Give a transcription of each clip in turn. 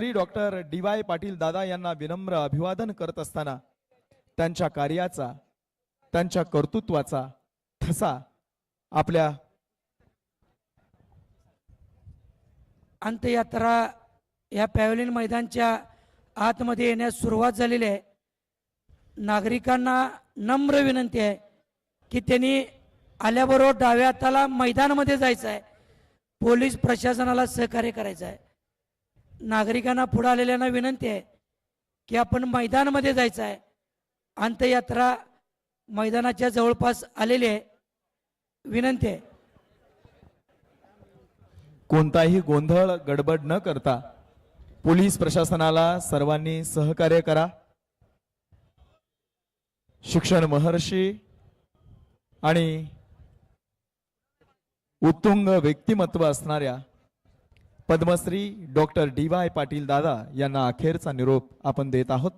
Padmashri doctor D Y. Patil दादा यांना विनम्र अभिवादन करत असताना त्यांच्या कार्याचा, त्यांच्या कर्तृत्वाचा ठसा आपल्या अंत्ययात्रा या पॅव्हलियन मैदानच्या आतमध्ये येण्यास सुरुवात झालेली आहे। नागरिकांना नम्र विनंती आहे की त्यांनी आल्याबरोबर डाव्या हाताला मैदानामध्ये जायचं आहे, पोलीस प्रशासनाला सहकार्य करायचं आहे। नागरिकांना पुढे आलेल्यांना विनंती आहे की आपण मैदानामध्ये जायचं आहे। अंत्ययात्रा मैदानाच्या जवळपास आलेली आहे, विनंती आहे। कोणताही गोंधळ गडबड न करता पोलीस प्रशासनाला सर्वांनी सहकार्य करा। शिक्षण महर्षी आणि उत्तुंग व्यक्तिमत्व असणाऱ्या पद्मश्री डॉक्टर डी.वाय. पाटील दादा यांना अखेरचा निरोप आपण देत आहोत।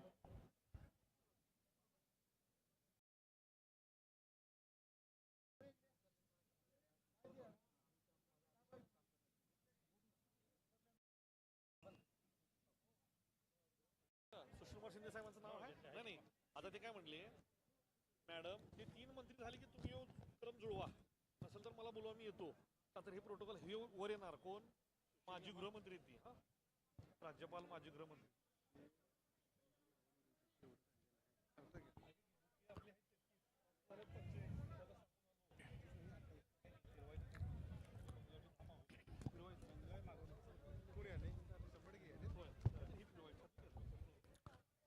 आता ते काय म्हणले मॅडम, हे 3 मंत्री झाले की तुम्ही येऊन क्रम जुळवा, नसेल तर मला बोलवा, मी येतो। तर हे प्रोटोकॉल हे वर येणार कोण? माजी गृहमंत्री ती, हा राज्यपाल, माजी गृहमंत्री।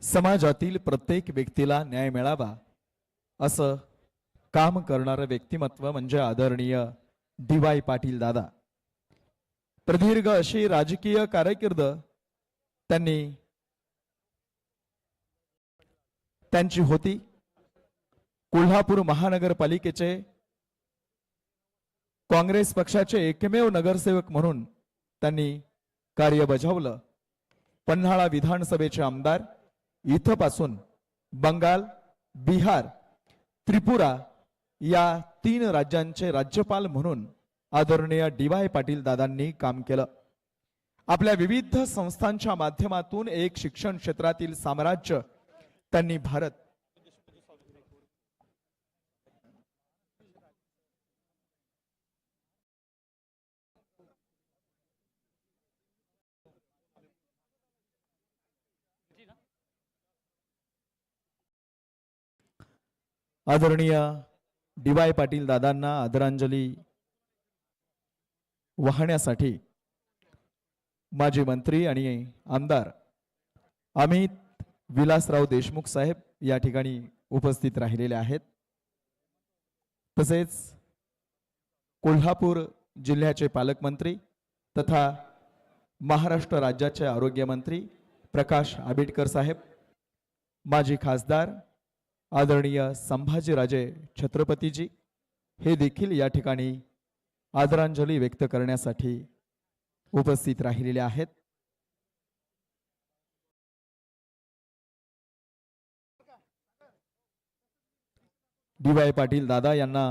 समाजातील प्रत्येक व्यक्तीला न्याय मिळावा असं काम करणारं व्यक्तिमत्व म्हणजे आदरणीय डी.वाय. पाटील दादा। प्रदीर्घ अशी राजकीय कारकीर्द त्यांची होती। कोल्हापूर महानगरपालिकेचे काँग्रेस पक्षाचे एकमेव नगरसेवक म्हणून त्यांनी कार्य बजावलं। पन्हाळा विधानसभेचे आमदार, इथपासून बंगाल, बिहार, त्रिपुरा या 3 राज्यांचे राज्यपाल म्हणून आदरणीय डी.वाय. पाटील दादांनी काम केलं। आपल्या विविध संस्थांच्या माध्यमातून एक शिक्षण क्षेत्रातील साम्राज्य त्यांनी भारत आदरणीय डी.वाय. पाटील दादांना आदरांजली वाहण्यासाठी माजी मंत्री आणि आमदार अमित विलासराव देशमुख साहेब या ठिकाणी उपस्थित राहिलेले आहेत। तसेच कोल्हापूर जिल्ह्याचे पालकमंत्री तथा महाराष्ट्र राज्याचे आरोग्य मंत्री प्रकाश आंबेडकर साहेब, माजी खासदार आदरणीय संभाजीराजे छत्रपतीजी हे देखील या ठिकाणी आदरांजली व्यक्त करण्यासाठी उपस्थित राहिलेले आहेत। डी.वाय. पाटील दादा यांना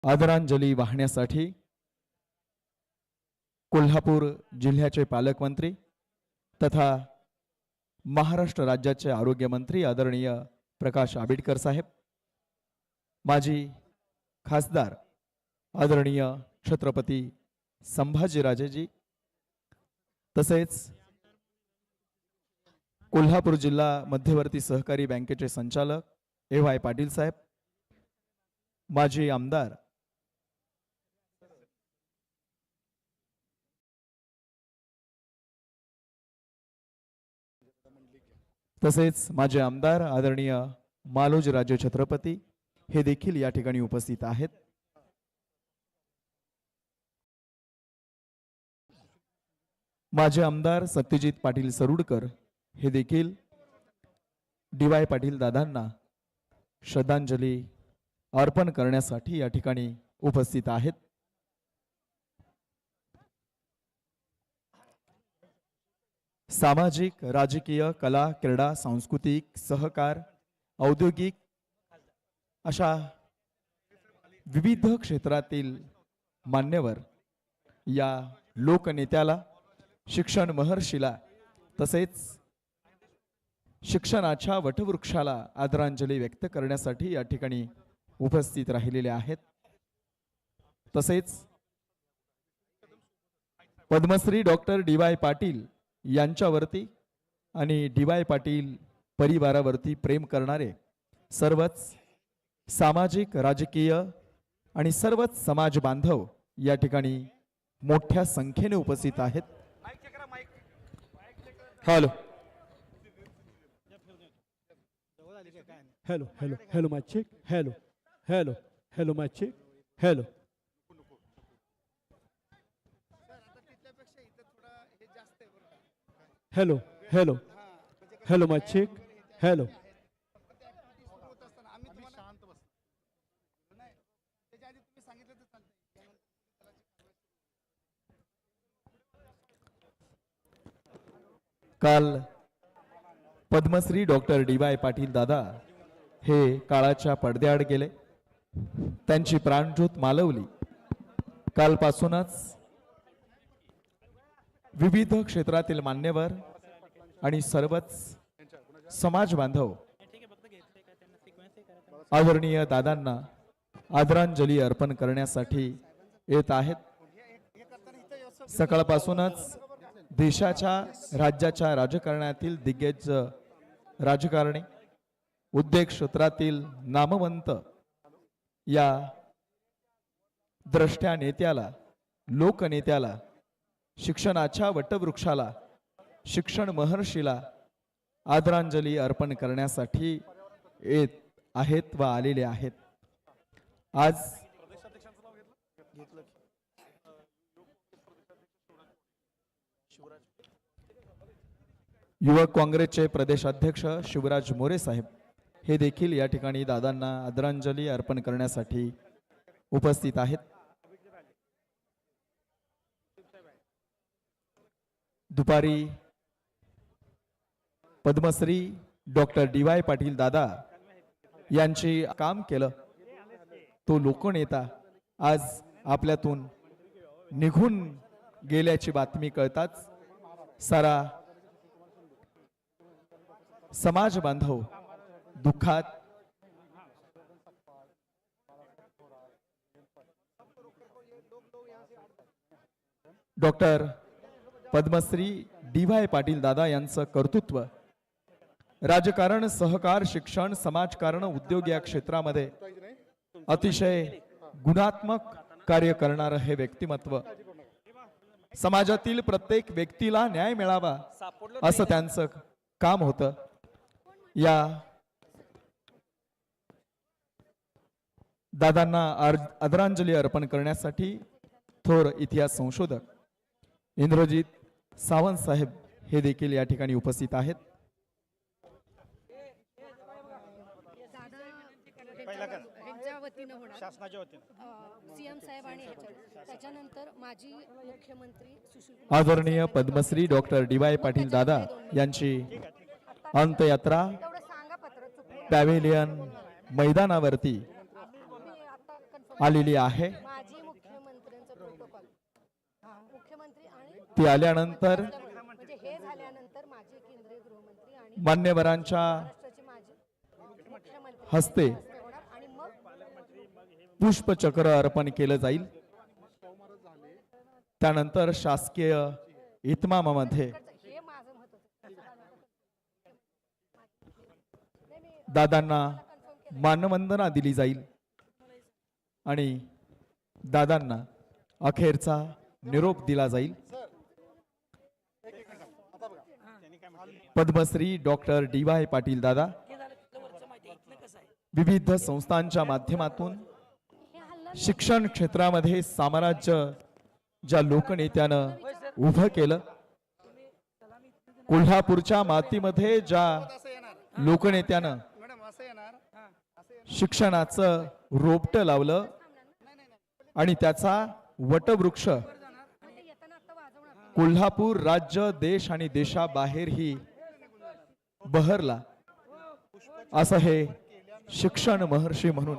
आदरांजली वाहण्यासाठी कोल्हापूर जिल्ह्याचे पालकमंत्री तथा महाराष्ट्र राज्याचे आरोग्य मंत्री आदरणीय प्रकाश आंबेडकर साहेब, माजी खासदार आदरणीय छत्रपती संभाजीराजेजी, तसेच कोल्हापूर जिल्हा मध्यवर्ती सहकारी बँकेचे संचालक ए.वाय. पाटील साहेब, माजी आमदार तसेच माजी आमदार आदरणीय मालोजीराजे छत्रपती हे देखील या ठिकाणी उपस्थित आहेत। माजी आमदार सत्यजित पाटील सरुडकर हे देखील डी.वाय. पाटील दादांना श्रद्धांजली अर्पण करण्यासाठी या ठिकाणी उपस्थित आहेत। सामाजिक, राजकीय, कला, क्रीडा, सांस्कृतिक, सहकार, औद्योगिक अशा विविध क्षेत्रातील मान्यवर या लोकनेत्याला, शिक्षण महर्षीला तसेच शिक्षणाच्या वटवृक्षाला आदरांजली व्यक्त करण्यासाठी या ठिकाणी उपस्थित राहिलेले आहेत. तसेच पद्मश्री डॉक्टर डी.वाय. पाटील यांच्यावरती आणि डी.वाय. पाटील परिवारावरती प्रेम करणारे सर्वच सामाजिक, राजकीय आणि सर्वच समाज बांधव या ठिकाणी मोठ्या संख्येने उपस्थित आहेत. Hello hello, hello, hello, my chick, hello, hello, hello, my chick, hello. Hello, hello, hello, my chick, hello. काल पद्मश्री डॉक्टर डी.वाय. पाटील दादा हे काळाच्या पडद्याआड गेले, त्यांची प्राणज्योत मालवली. कालपासूनच विविध क्षेत्रातील मान्यवर आणि सर्वच समाज बांधव आदरणीय दादांना आदरांजली अर्पण करण्यासाठी येत आहेत. सकाळपासूनच देशाच्या, राज्याच्या राजकारणातील दिग्गज राजकारणी, उद्योग क्षेत्रातील नामवंत या द्रष्ट्या नेत्याला, लोकनेत्याला, शिक्षणाच्या वटवृक्षाला, शिक्षण महर्षीला आदरांजली अर्पण करण्यासाठी येत आहेत व आलेले आहेत. आज युवक काँग्रेसचे प्रदेशाध्यक्ष शिवराज मोरे साहेब हे देखील या ठिकाणी दादांना आदरांजली अर्पण करण्यासाठी उपस्थित आहेत. दुपारी पद्मश्री डॉक्टर डी.वाय. पाटील दादा यांची काम केलं तो लोकनेता आज आपल्यातून निघून गेल्याची बातमी कळताच सारा समाज बांधव दुःखात डॉक्टर पद्मश्री डी.वाय. पाटील दादा यांचं कर्तृत्व राजकारण, सहकार, शिक्षण, समाजकारण, उद्योग या क्षेत्रामध्ये अतिशय गुणात्मक कार्य करणारं हे व्यक्तिमत्व, समाजातील प्रत्येक व्यक्तीला न्याय मिळावा असं त्यांचं काम होतं. या दादांना आदरांजली अर्पण करण्यासाठी थोर इतिहास संशोधक इंद्रजित सावंत साहेब हे देखील या ठिकाणी उपस्थित आहेत. शासनाच्या वतीने सीएम साहेब आणि त्याच्यानंतर माजी मुख्यमंत्री सुशील आदरणीय पद्मश्री डॉक्टर डी.वाय. पाटील दादा यांची अंत्ययात्रा पॅव्हेलियन मैदानावरती आलेली आहे. माजी मुख्यमंत्र्यांचा प्रोटोकॉल मुख्यमंत्री आणि ती आल्यानंतर म्हणजे हे झाल्यानंतर माजी केंद्रीय गृहमंत्री आणि मान्यवरांच्या महाराष्ट्राचे माजी मुख्यमंत्री हस्ते होणार आणि मग पुष्पचक्र अर्पण केलं जाईल. त्यानंतर शासकीय इतमामामध्ये हे माझं मत होतं. दादांना मानवंदना दिली जाईल आणि दादांना अखेरचा निरोप दिला जाईल. Padmashri doctor D Y. पाटील दादा विविध संस्थांच्या माध्यमातून शिक्षण क्षेत्रामध्ये साम्राज्य ज्या लोकनेत्यानं उभं केलं, कोल्हापूरच्या मातीमध्ये ज्या लोकनेत्यानं शिक्षणाचं रोपटं लावलं आणि त्याचा वटवृक्ष कोल्हापूर राज्य, देश आणि देशाबाहेरही बहरला, असं हे शिक्षण महर्षी म्हणून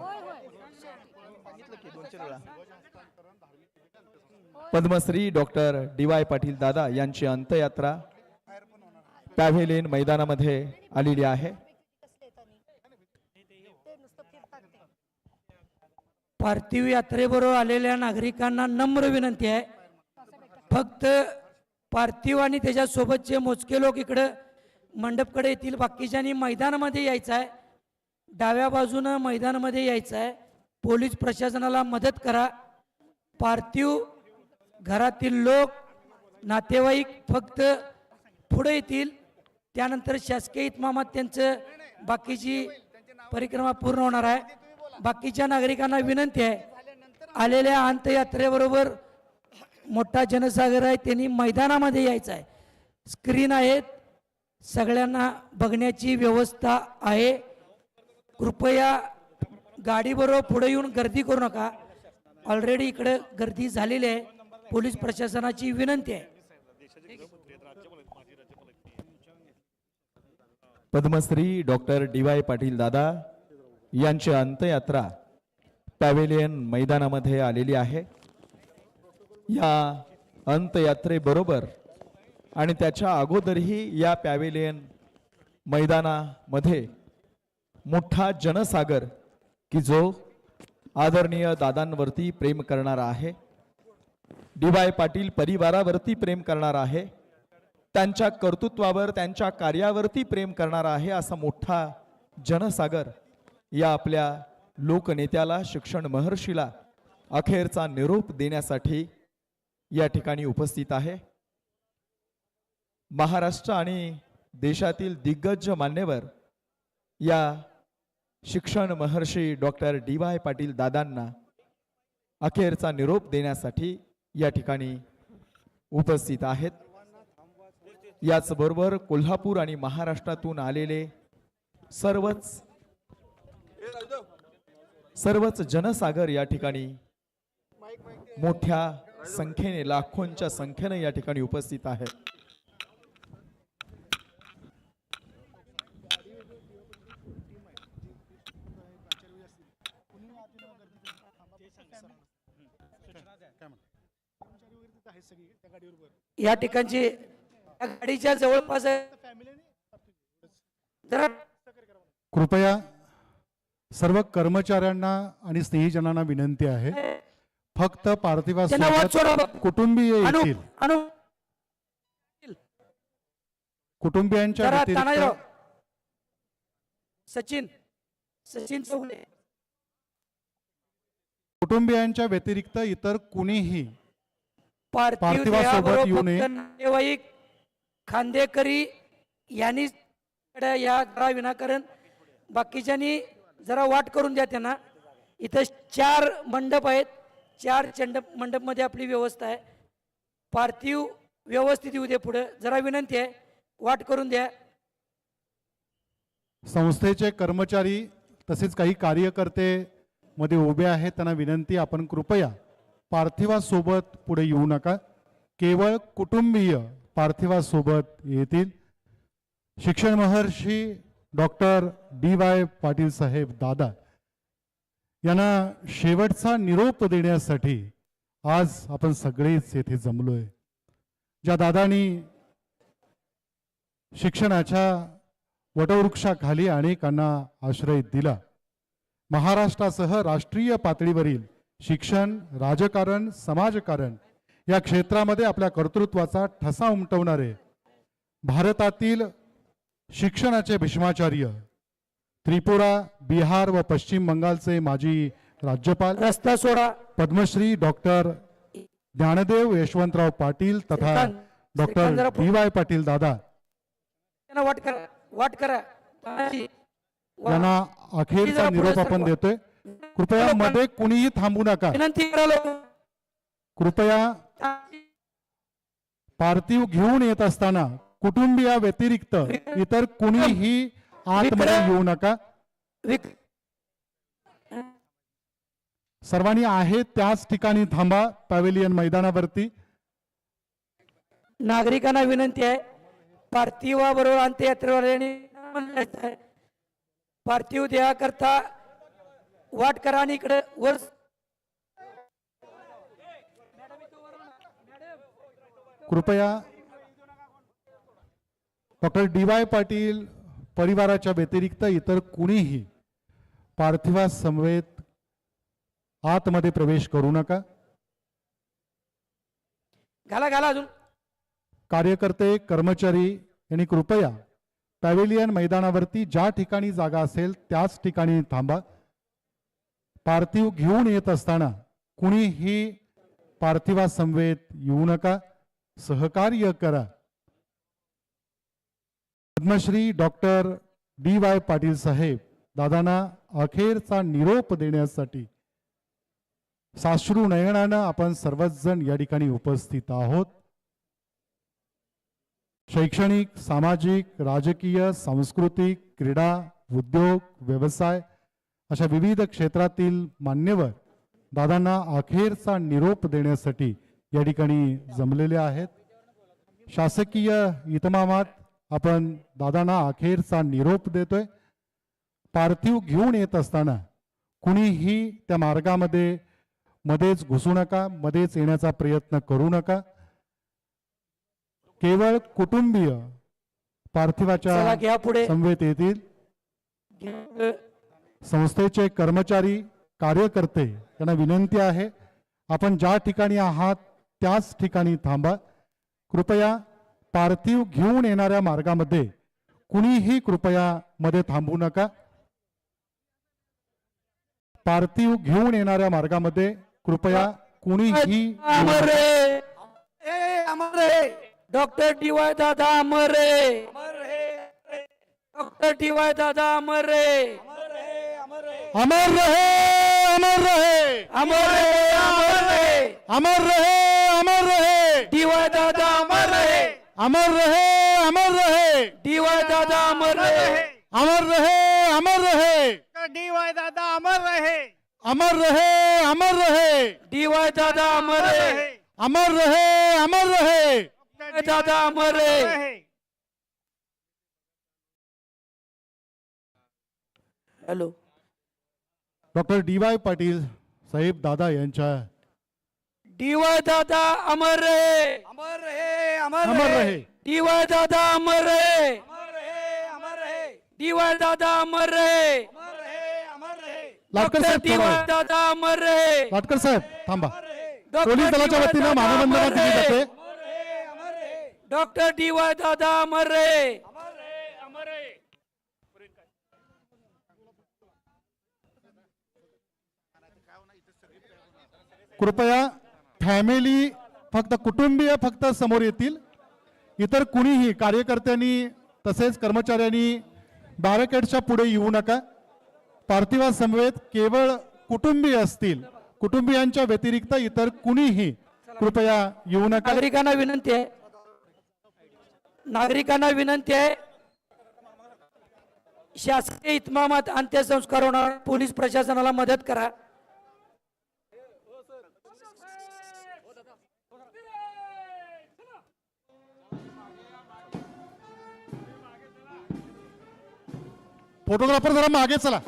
पद्मश्री डॉक्टर DY पाटील दादा यांची अंत्ययात्रा पॅव्हेलियन मैदानामध्ये आलेली आहे. पार्थिव यात्रेबरोबर आलेल्या नागरिकांना नम्र विनंती आहे, फक्त पार्थिव आणि त्याच्यासोबतचे मोजके लोक इकडं मंडपकडे येतील, बाकीच्यांनी मैदानामध्ये यायचं आहे. डाव्या बाजूनं मैदानामध्ये यायचं आहे. पोलीस प्रशासनाला मदत करा. पार्थिव घरातील लोक नातेवाईक फक्त पुढे येतील, त्यानंतर शासकीय इतमामात त्यांचं बाकीची परिक्रमा पूर्ण होणार आहे. बाकीच्या नागरिकांना विनंती आहे, आलेल्या अंत्ययात्रेबरोबर मोठा जनसागर आहे, त्यांनी मैदानामध्ये यायचं आहे. स्क्रीन आहेत, सगळ्यांना बघण्याची व्यवस्था आहे. कृपया गाडीबरोबर पुढे येऊन गर्दी करू नका. ऑलरेडी इकडे गर्दी झालेली आहे. पोलीस प्रशासनाची विनंती आहे. पद्मश्री डॉक्टर DY पाटील दादा यांची अंत्ययात्रा पॅव्हेलियन मैदानामध्ये आलेली आहे. या अंत्ययात्रेबरोबर आणि त्याच्या अगोदरही या पॅव्हेलियन मैदानामध्ये मोठा जनसागर की जो आदरणीय दादांवरती प्रेम करणारा आहे, DY पाटील परिवारावरती प्रेम करणारा आहे, त्यांच्या कर्तृत्वावर त्यांच्या कार्यावरती प्रेम करणारा आहे, असा मोठा जनसागर या आपल्या लोकनेत्याला शिक्षण महर्षीला अखेरचा निरोप देण्यासाठी या ठिकाणी उपस्थित आहे. महाराष्ट्र आणि देशातील दिग्गज मान्यवर या शिक्षण महर्षी डॉक्टर DY पाटील दादांना अखेरचा निरोप देण्यासाठी या ठिकाणी उपस्थित आहेत. याचबरोबर कोल्हापूर आणि महाराष्ट्रातून आलेले सर्वच जनसागर या ठिकाणी मोठ्या संख्येने, लाखोंच्या संख्येने या ठिकाणी उपस्थित आहेत. या ठिकाणची या गाडीच्या जवळपास जरा कृपया सर्व कर्मचाऱ्यांना आणि स्नेहीजनांना विनंती आहे, फक्त त्यांना वाट पार्थिवासोबत सोडा बघ. कुटुंबीय अनु येतील. अनु कुटुंबियांच्या जरा व्यतिरिक्त तानाजीराव, सचिन चौगुले, कुटुंबियांच्या व्यतिरिक्त इतर कुणीही पार्थिव पार्थिवासोबत देहाबरोबर येऊ नये. फक्त नातेवाईक खांदेकरी यांनी या जरा विनाकारण, बाकीच्यांनी जरा वाट करून द्या त्यांना. इथं 4 मंडप आहेत, 4 मंडपमध्ये आपली व्यवस्था आहे. पार्थिव व्यवस्थित येऊ दे पुढे, जरा विनंती आहे, वाट करून द्या. संस्थेचे कर्मचारी तसेच काही कार्यकर्ते मध्ये उभे आहेत, त्यांना विनंती, आपण कृपया पार्थिवासोबत पुढे येऊ नका. केवळ कुटुंबीय पार्थिवासोबत येतील. शिक्षण महर्षी डॉक्टर DY पाटील साहेब दादा यांना शेवटचा निरोप देण्यासाठी आज आपण सगळेच येथे जमलोय. ज्या दादांनी शिक्षणाच्या वटवृक्षाखाली अनेकांना आश्रय दिला, महाराष्ट्रासह राष्ट्रीय पातळीवरील शिक्षण, राजकारण, समाजकारण या क्षेत्रामध्ये आपल्या कर्तृत्वाचा ठसा उमटवणारे भारतातील शिक्षणाचे भीष्माचार्य, त्रिपुरा, बिहार व पश्चिम बंगालचे माजी राज्यपाल, रस्ता सोडा. पद्मश्री डॉक्टर ज्ञानदेव यशवंतराव पाटील तथा डॉक्टर DY पाटील दादा त्यांना वाट करा. यांना अखेरचा निरोप आपण देतोय. कृपया मध्ये कुणीही थांबू नका. विनंती करा लोक. कृपया पार्थिव घेऊन येत असताना कुटुंबिया व्यतिरिक्त इतर कुणीही आतमध्ये येऊ नका. सर्वांनी आहे त्याच ठिकाणी थांबा, पॅव्हेलियन मैदानावरती. नागरिकांना विनंती आहे, पार्थिवाबरोबर अंत्ययात्रेवाल्यांनी पार्थिव देहाकरता वाट करा आणि इकडे वर कृपया डॉक्टर डी.वाय. पाटील परिवाराच्या व्यतिरिक्त इतर कुणीही पार्थिवा समवेत आतमध्ये प्रवेश करू नका. घाला घाला अजून. कार्यकर्ते कर्मचारी यांनी कृपया पॅव्हेलियन मैदानावरती ज्या ठिकाणी जागा असेल त्याच ठिकाणी थांबा. पार्थिव घेऊन येत असताना कुणीही पार्थिवा समवेत येऊ नका. सहकार्य करा. Padmashri doctor D Y. पाटील साहेब दादांना अखेरचा निरोप देण्यासाठी साश्रू नयनानं आपण सर्वच जण या ठिकाणी उपस्थित आहोत. शैक्षणिक, सामाजिक, राजकीय, सांस्कृतिक, क्रीडा, उद्योग, व्यवसाय अशा विविध क्षेत्रातील मान्यवर दादांना अखेरचा निरोप देण्यासाठी या ठिकाणी जमलेले आहेत. शासकीय इतमामात आपण दादांना अखेरचा निरोप देतोय. पार्थिव घेऊन येत असताना कुणीही त्या मार्गामध्ये मध्येच घुसू नका, मध्येच येण्याचा प्रयत्न करू नका. केवळ कुटुंबीय चला पार्थिवाच्या घ्या पुढे. समवेत येतील. संस्थेचे कर्मचारी, कार्यकर्ते यांना विनंती आहे आपण ज्या ठिकाणी आहात त्याच ठिकाणी थांबा. कृपया पार्थिव घेऊन येणाऱ्या मार्गामध्ये कुणीही कृपया मध्ये थांबू नका. पार्थिव घेऊन येणाऱ्या मार्गामध्ये कृपया कुणीही अमर रे, अमर रे. Doctor DY. दादा अमर रे. Doctor DY. दादा अमर रे. अमर रहे, अमर रहे, अमर रे, अमर रे. अमर रहे, अमर रहे, डी.वाय. दादा अमर रे. अमर रहे, अमर रहे, डी.वाय. दादा अमर रे. अमर रहे, अमर रहे, डी.वाय. दादा अमर रहे. अमर रहे, अमर रहे, डी.वाय. दादा अमर रे. अमर रहे, अमर रहे. दादा अमर रे. हॅलो. Doctor D Y. पाटील साहेब दादा यांच्या डी.वाय. दादा अमर रे. अमर रे, अमर रहे. डी.वाय. दादा अमर रे. डी.वाय. दादा अमर रे. लाटकर डॉक्टर साहेब डी.वाय. थोडं. दादा अमर रे. लाटकर साहेब थांबा. डॉक्टर पोलीस दलाच्या डी.वाय. वतीनं दादा मानवंदना अमर दिली रे. जाते. Doctor DY. दादा अमर रे. कृपया फॅमिली फक्त कुटुंबीय फक्त समोर येतील. इतर कुणीही कार्यकर्त्यांनी तसेच कर्मचाऱ्यांनी बॅरिकेडच्या पुढे येऊ नका. पार्थिवा समवेत केवळ कुटुंबीय असतील. कुटुंबियांच्या व्यतिरिक्त इतर कुणीही कृपया येऊ नका. नागरिकांना विनंती आहे. नागरिकांना विनंती आहे. शासकीय इतमामात अंत्यसंस्कार होणार. पोलीस प्रशासनाला मदत करा. फोटोग्राफर जरा मागे चला.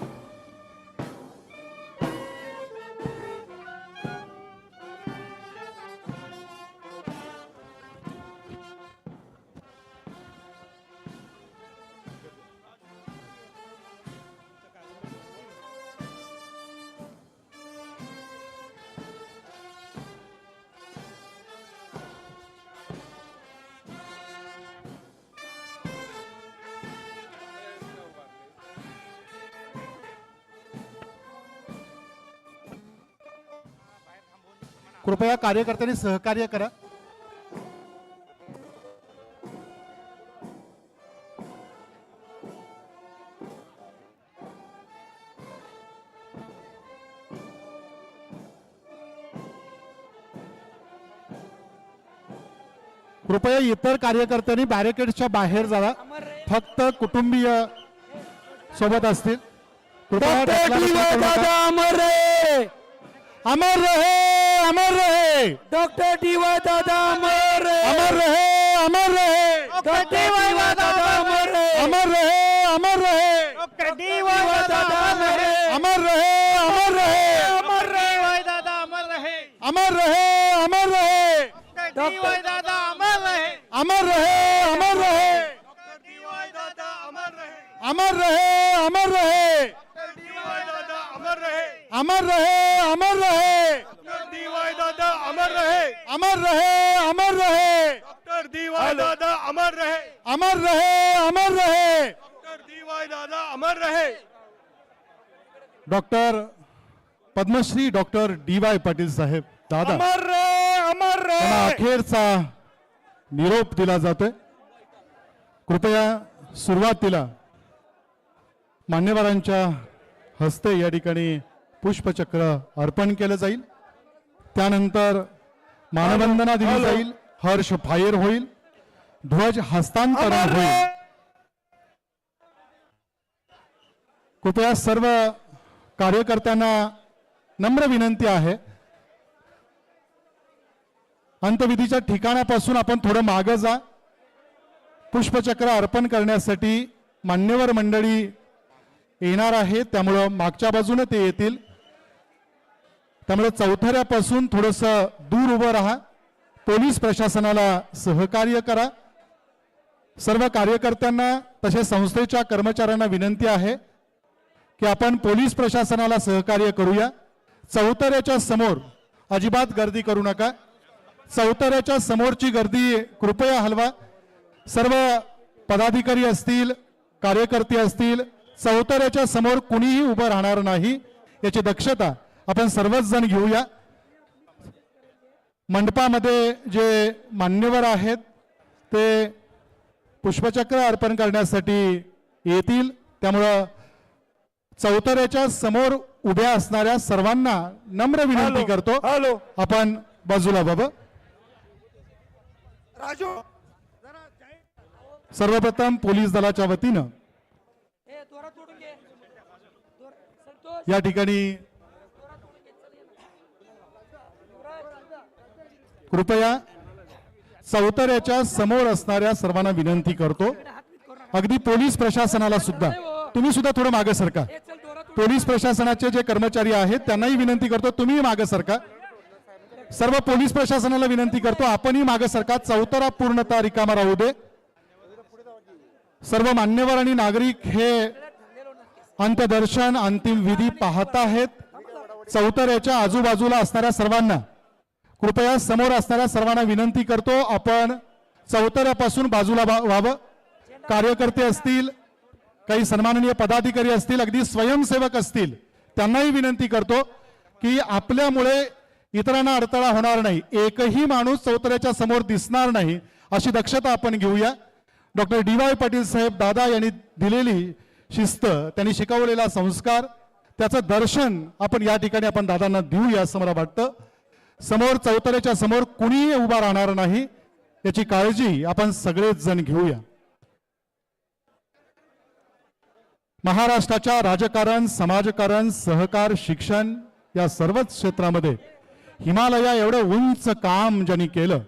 कृपया कार्यकर्त्यांनी सहकार्य करा. कृपया इतर कार्यकर्त्यांनी बॅरिकेडच्या बाहेर जावा. फक्त कुटुंबीय सोबत असतील. कृपया डॉक्टर ढकलाढकली डी.वाय. करू नका. दादा अमर रे. अमर रहे, अमर रहे, डॉक्टर डी.वाय. दादा अमर रे. अमर रहे, अमर रहे, डॉक्टर डी.वाय. दादा अमर रे. अमर रहे, अमर रहे, डॉक्टर डी.वाय. दादा अमर रहे. अमर रहे, अमर रहे, अमर डी.वाय. दादा अमर रहे. अमर रहे, अमर रहे. Doctor DY. दादा अमर अमर रहे, अमर रहे, दादा अमर रहे, अमर रहे, अमर रहे, डीवाय दादा अमर रहे, अमर रहे, अमर रहे, डॉक्टर डीवाय दादा अमर रहे, अमर रहे, अमर रहे. डॉक्टर डीवाय दादा अमर रहे. Doctor Padmashri doctor D Y. Patil साहेब दादा अमर रहे, अमर त्यांना रहे. अखेरचा निरोप दिला जातोय. कृपया सुरुवातीला मान्यवरांच्या हस्ते या ठिकाणी पुष्पचक्र अर्पण केलं जाईल. त्यानंतर मानवंदना दिली जाईल, हर्ष फायर होईल, ध्वज हस्तांतरण होईल. कृपया सर्व कार्यकर्त्यांना नम्र विनंती आहे, अंतविधीच्या ठिकाणापासून आपण थोडं मागे जा. पुष्पचक्र अर्पण करण्यासाठी मान्यवर मंडळी येणार आहे, त्यामुळं मागच्या बाजूने ते येतील. त्यामुळे चौथऱ्यापासून थोडस दूर उभं राहा. पोलीस प्रशासनाला सहकार्य करा. सर्व कार्यकर्त्यांना तसेच संस्थेच्या कर्मचाऱ्यांना विनंती आहे की आपण पोलीस प्रशासनाला सहकार्य करूया. चौथऱ्याच्या समोर अजिबात गर्दी करू नका. चौथऱ्याच्या समोरची गर्दी कृपया हलवा. सर्व पदाधिकारी असतील, कार्यकर्ते असतील, चौथऱ्याच्या समोर कुणीही उभं राहणार नाही याची दक्षता आपण सर्वच जण घेऊया. मंडपामध्ये जे मान्यवर आहेत ते पुष्पचक्र अर्पण करण्यासाठी येतील. त्यामुळं चौथऱ्याच्या समोर उभ्या असणाऱ्या सर्वांना नम्र विनंती करतो, हॅलो आपण बाजूला बाबा. राजू सर्वप्रथम पोलीस दलाच्या वतीनं या ठिकाणी कृपया चौथऱ्याच्या समोर असणाऱ्या सर्वांना विनंती करतो, अगदी पोलीस प्रशासनाला सुद्धा, तुम्ही सुद्धा थोडं मागे सरका. पोलीस प्रशासनाचे जे कर्मचारी आहेत त्यांनाही विनंती करतो, तुम्ही मागे सरका. सर्व पोलीस प्रशासनाला विनंती करतो, आपणही मागे सरका. चौथरा पूर्णतः रिकामा राहू दे. सर्व मान्यवर आणि नागरिक हे अंत्यदर्शन अंतिम विधी पाहत आहेत. चौथऱ्याच्या आजूबाजूला असणाऱ्या सर्वांना, कृपया समोर असणाऱ्या सर्वांना विनंती करतो, आपण चौथऱ्यापासून बाजूला व्हावं. कार्यकर्ते असतील, काही सन्माननीय पदाधिकारी असतील, अगदी स्वयंसेवक असतील, त्यांनाही विनंती करतो की आपल्यामुळे इतरांना अडथळा होणार नाही, एकही माणूस चौथऱ्याच्या समोर दिसणार नाही अशी दक्षता आपण घेऊया. Doctor D Y. पाटील साहेब दादा यांनी दिलेली शिस्त, त्यांनी शिकवलेला संस्कार, त्याचं दर्शन आपण या ठिकाणी आपण दादांना देऊया असं मला वाटतं. समोर चौथऱ्याच्या समोर कुणीही उभा राहणार नाही याची काळजी आपण सगळेच जण घेऊया. महाराष्ट्राच्या राजकारण, समाजकारण, सहकार, शिक्षण या सर्वच क्षेत्रामध्ये हिमालया एवढं उंच काम ज्यांनी केलं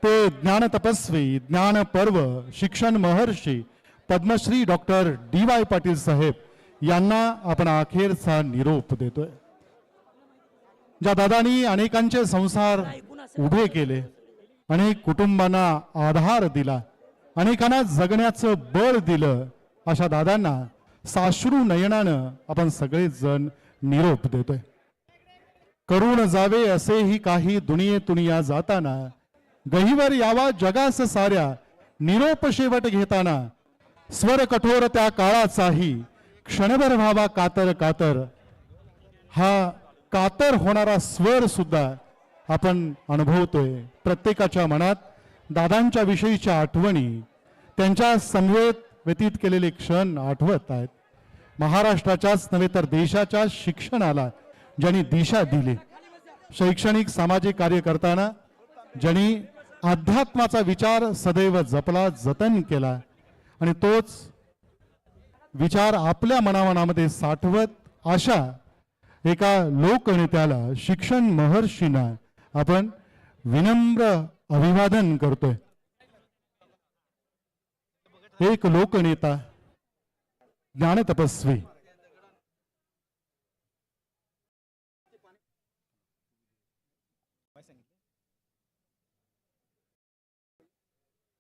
ते ज्ञान तपस्वी, ज्ञान पर्व, शिक्षण महर्षी पद्मश्री डॉक्टर डी.वाय. पाटील साहेब यांना आपण अखेरचा निरोप देतोय. ज्या दादांनी अनेकांचे संसार उभे केले, अनेक कुटुंबांना आधार दिला, अनेकांना जगण्याचं बळ दिलं, अशा दादांना साश्रू नयनानं आपण सगळेच जण निरोप देतोय. करून जावे असेही काही दुनियेतून या जाताना, गहीवर यावा जगास साऱ्या निरोप शेवट घेताना, स्वर कठोर त्या काळाचाही क्षणभर व्हावा कातर कातर. हा कातर होणारा स्वर सुद्धा आपण अनुभवतोय. प्रत्येकाच्या मनात दादांच्या विषयीच्या आठवणी, त्यांच्या समवेत व्यतीत केलेले क्षण आठवत आहेत. महाराष्ट्राच्याच नव्हे तर देशाच्या शिक्षणाला ज्यांनी दिशा दिली, शैक्षणिक सामाजिक कार्य करताना ज्यांनी अध्यात्माचा विचार सदैव जपला, जतन केला आणि तोच विचार आपल्या मनामनामध्ये साठवत अशा एका लोकनेत्याला, शिक्षण महर्षींना आपण विनम्र अभिवादन करतोय. एक लोकनेता, ज्ञानतपस्वी,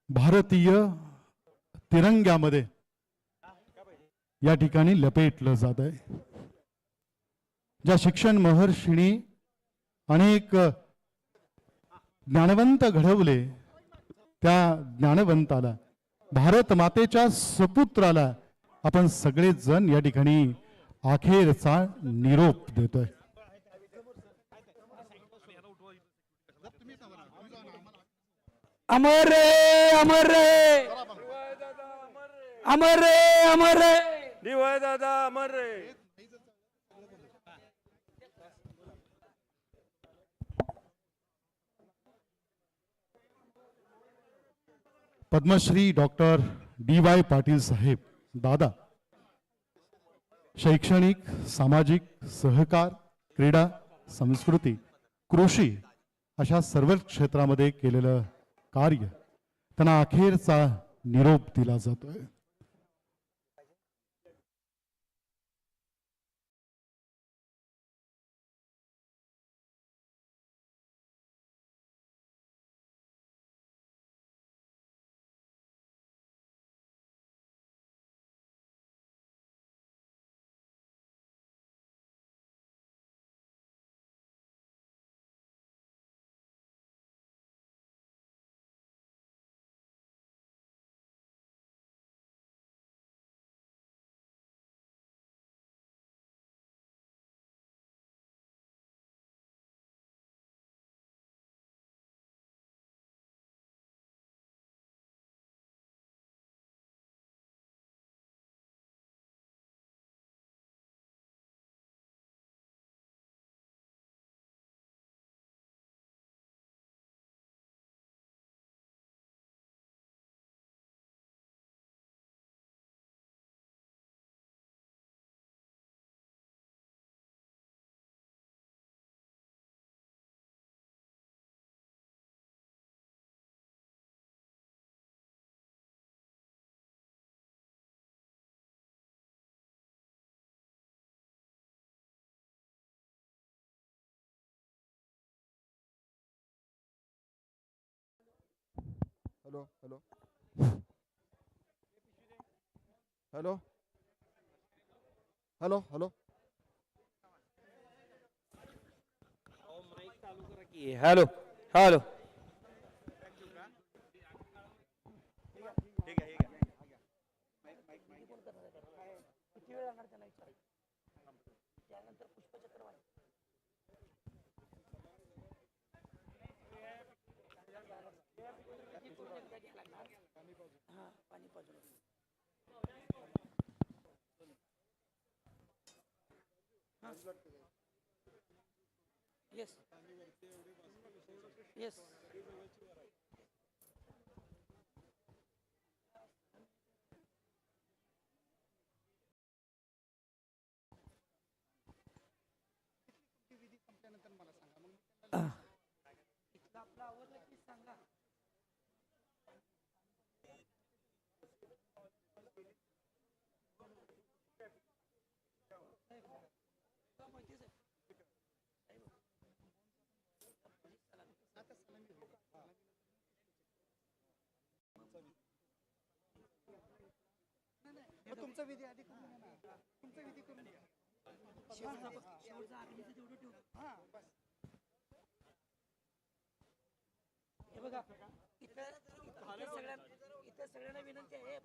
भारतीय तिरंग्यामध्ये या ठिकाणी लपेटलं जात आहे. ज्या शिक्षण महर्षींनी अनेक ज्ञानवंत घडवले, त्या ज्ञानवंताला, भारत मातेच्या सुपुत्राला आपण सगळेच जण या ठिकाणी अखेरचा निरोप देतोय. अमर रे, अमर रे, अमर रे, अमर रे. डीवाय दादा अमर रे. Padmashri doctor D Y. पाटील साहेब दादा शैक्षणिक, सामाजिक, सहकार, क्रीडा, संस्कृती, कृषी अशा सर्व क्षेत्रामध्ये केलेलं कार्य, त्यांना अखेरचा निरोप दिला जातोय. Hello hello hello hello hello hello hello. Yes. Yes. तुमचा विधी आधी करून घ्या ना. तुमचा विधी करून घ्या. हे बघा इथं सगळ्यांना विनंती आहे.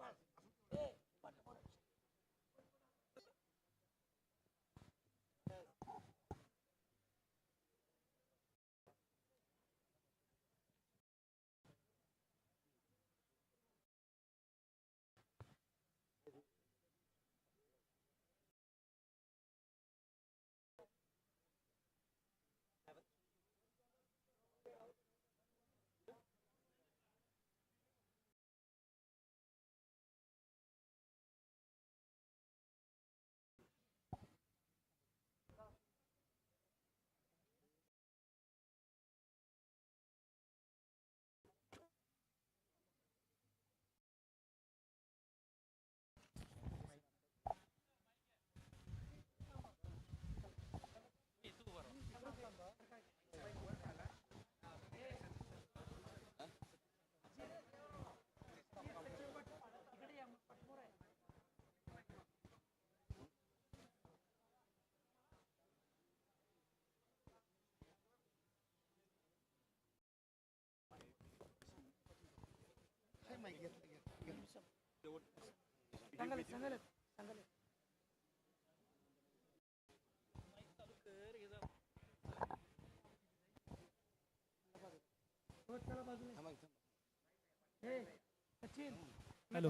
हॅलो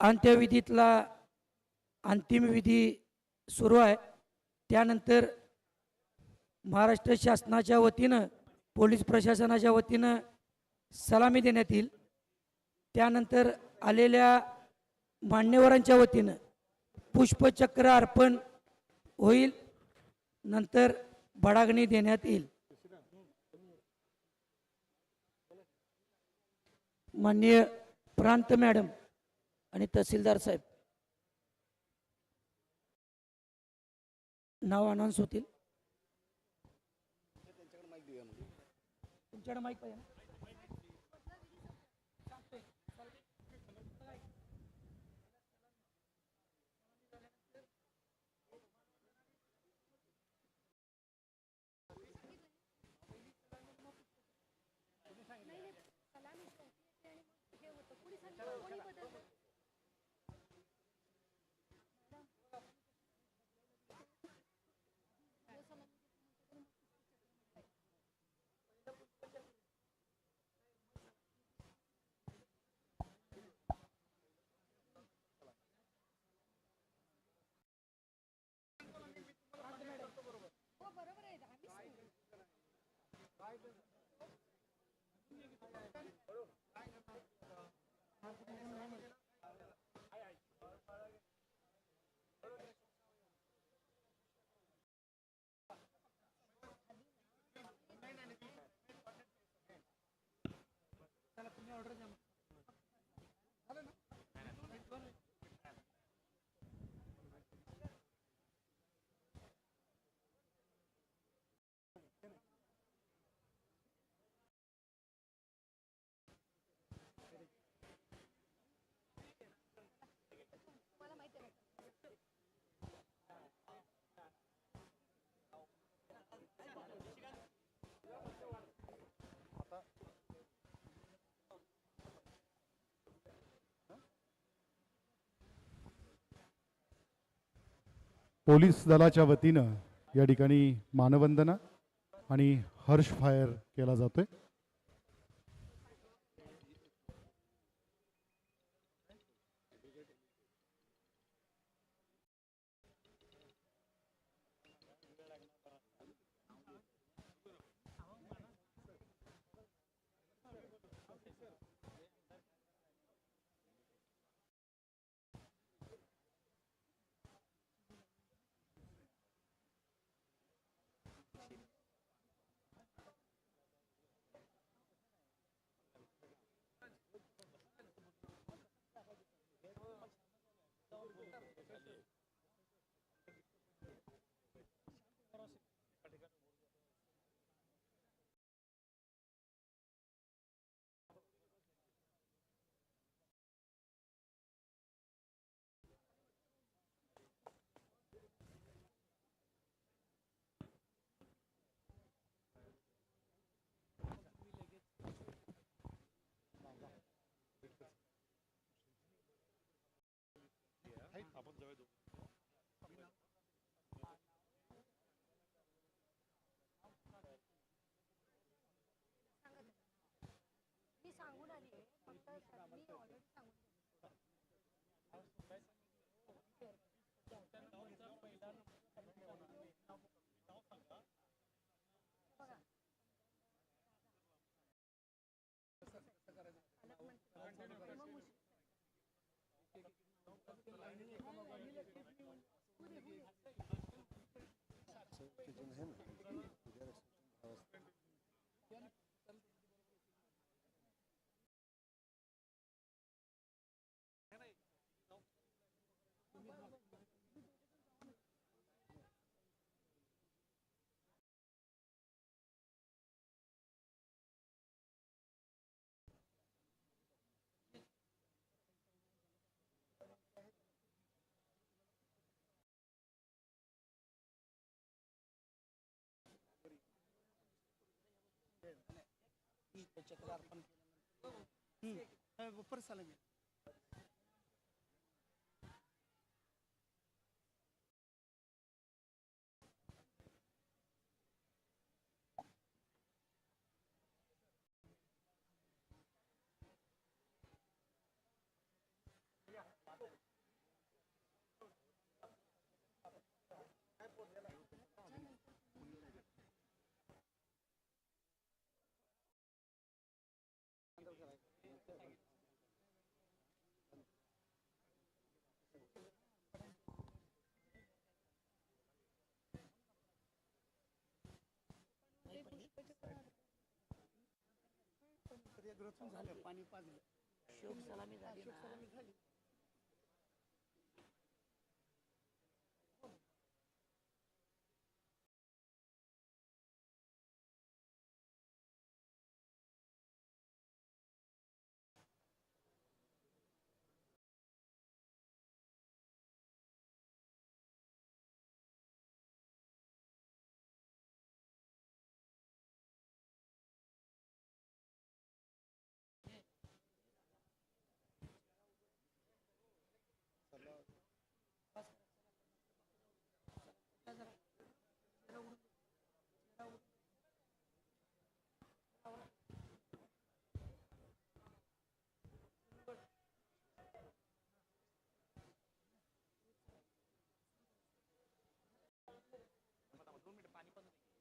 अंत्यविधीतला अंतिम विधी सुरू आहे. त्यानंतर महाराष्ट्र शासनाच्या वतीनं पोलीस प्रशासनाच्या वतीनं सलामी देण्यात येईल. त्यानंतर आलेल्या मान्यवरांच्या वतीनं पुष्पचक्र अर्पण होईल. नंतर बडागणी देण्यात येईल. माननीय प्रांत मॅडम आणि तहसीलदार साहेब नाव अनाउन्स होतील. तुमच्याकडे माईक पाहिजे ना? पोलीस दलाच्या वतीनं या ठिकाणी मानवंदना आणि हर्ष फायर केला जातोय.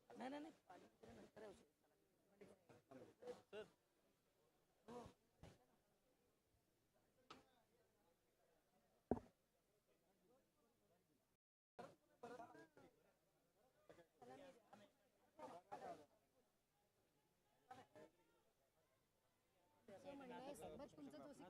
नाही नाही नाही पाणी नंतर आहे. असं म्हणणं आहे बट तुमचं जोशी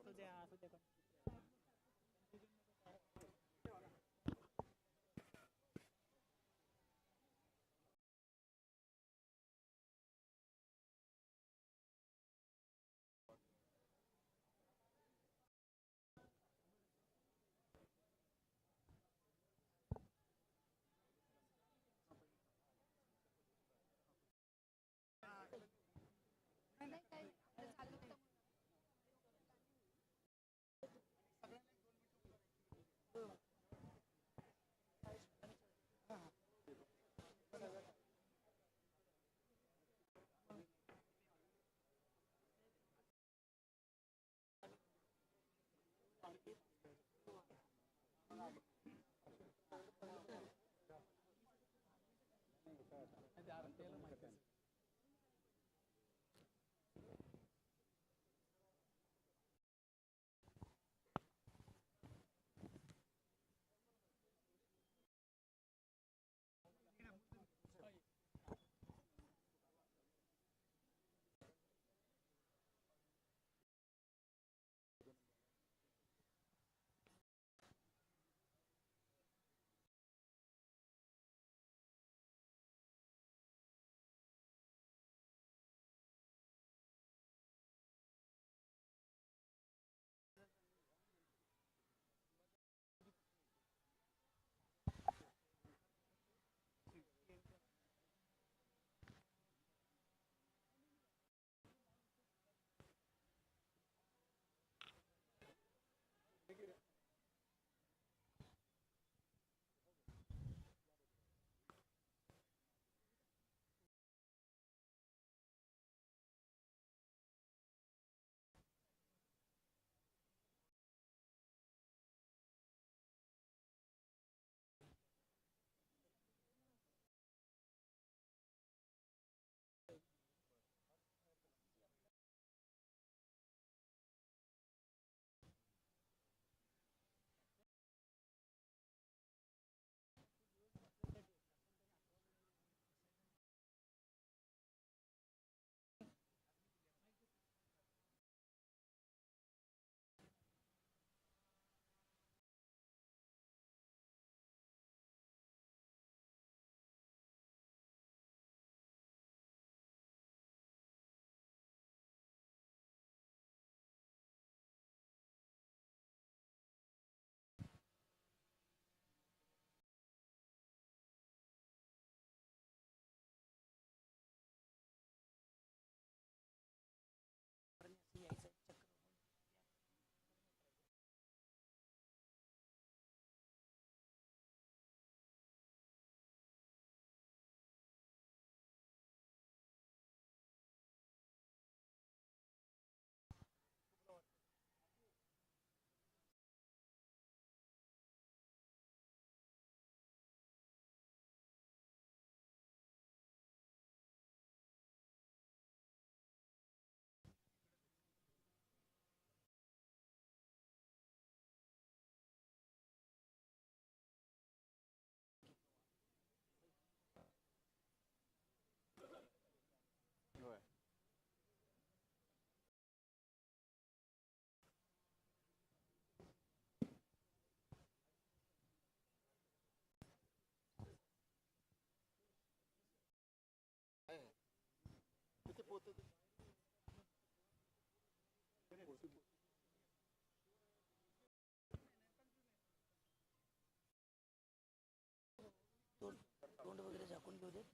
घेऊ देत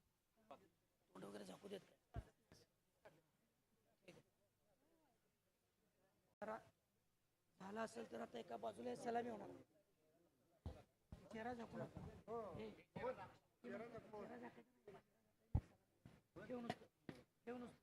तोंड वगैरे झाकू देत काय ठीक आहे. जरा झालं असेल तर आता एका बाजूला सलामी होणार चेहरा झाकू नका चेहरा झाकायचा. ठेवू नुसतं.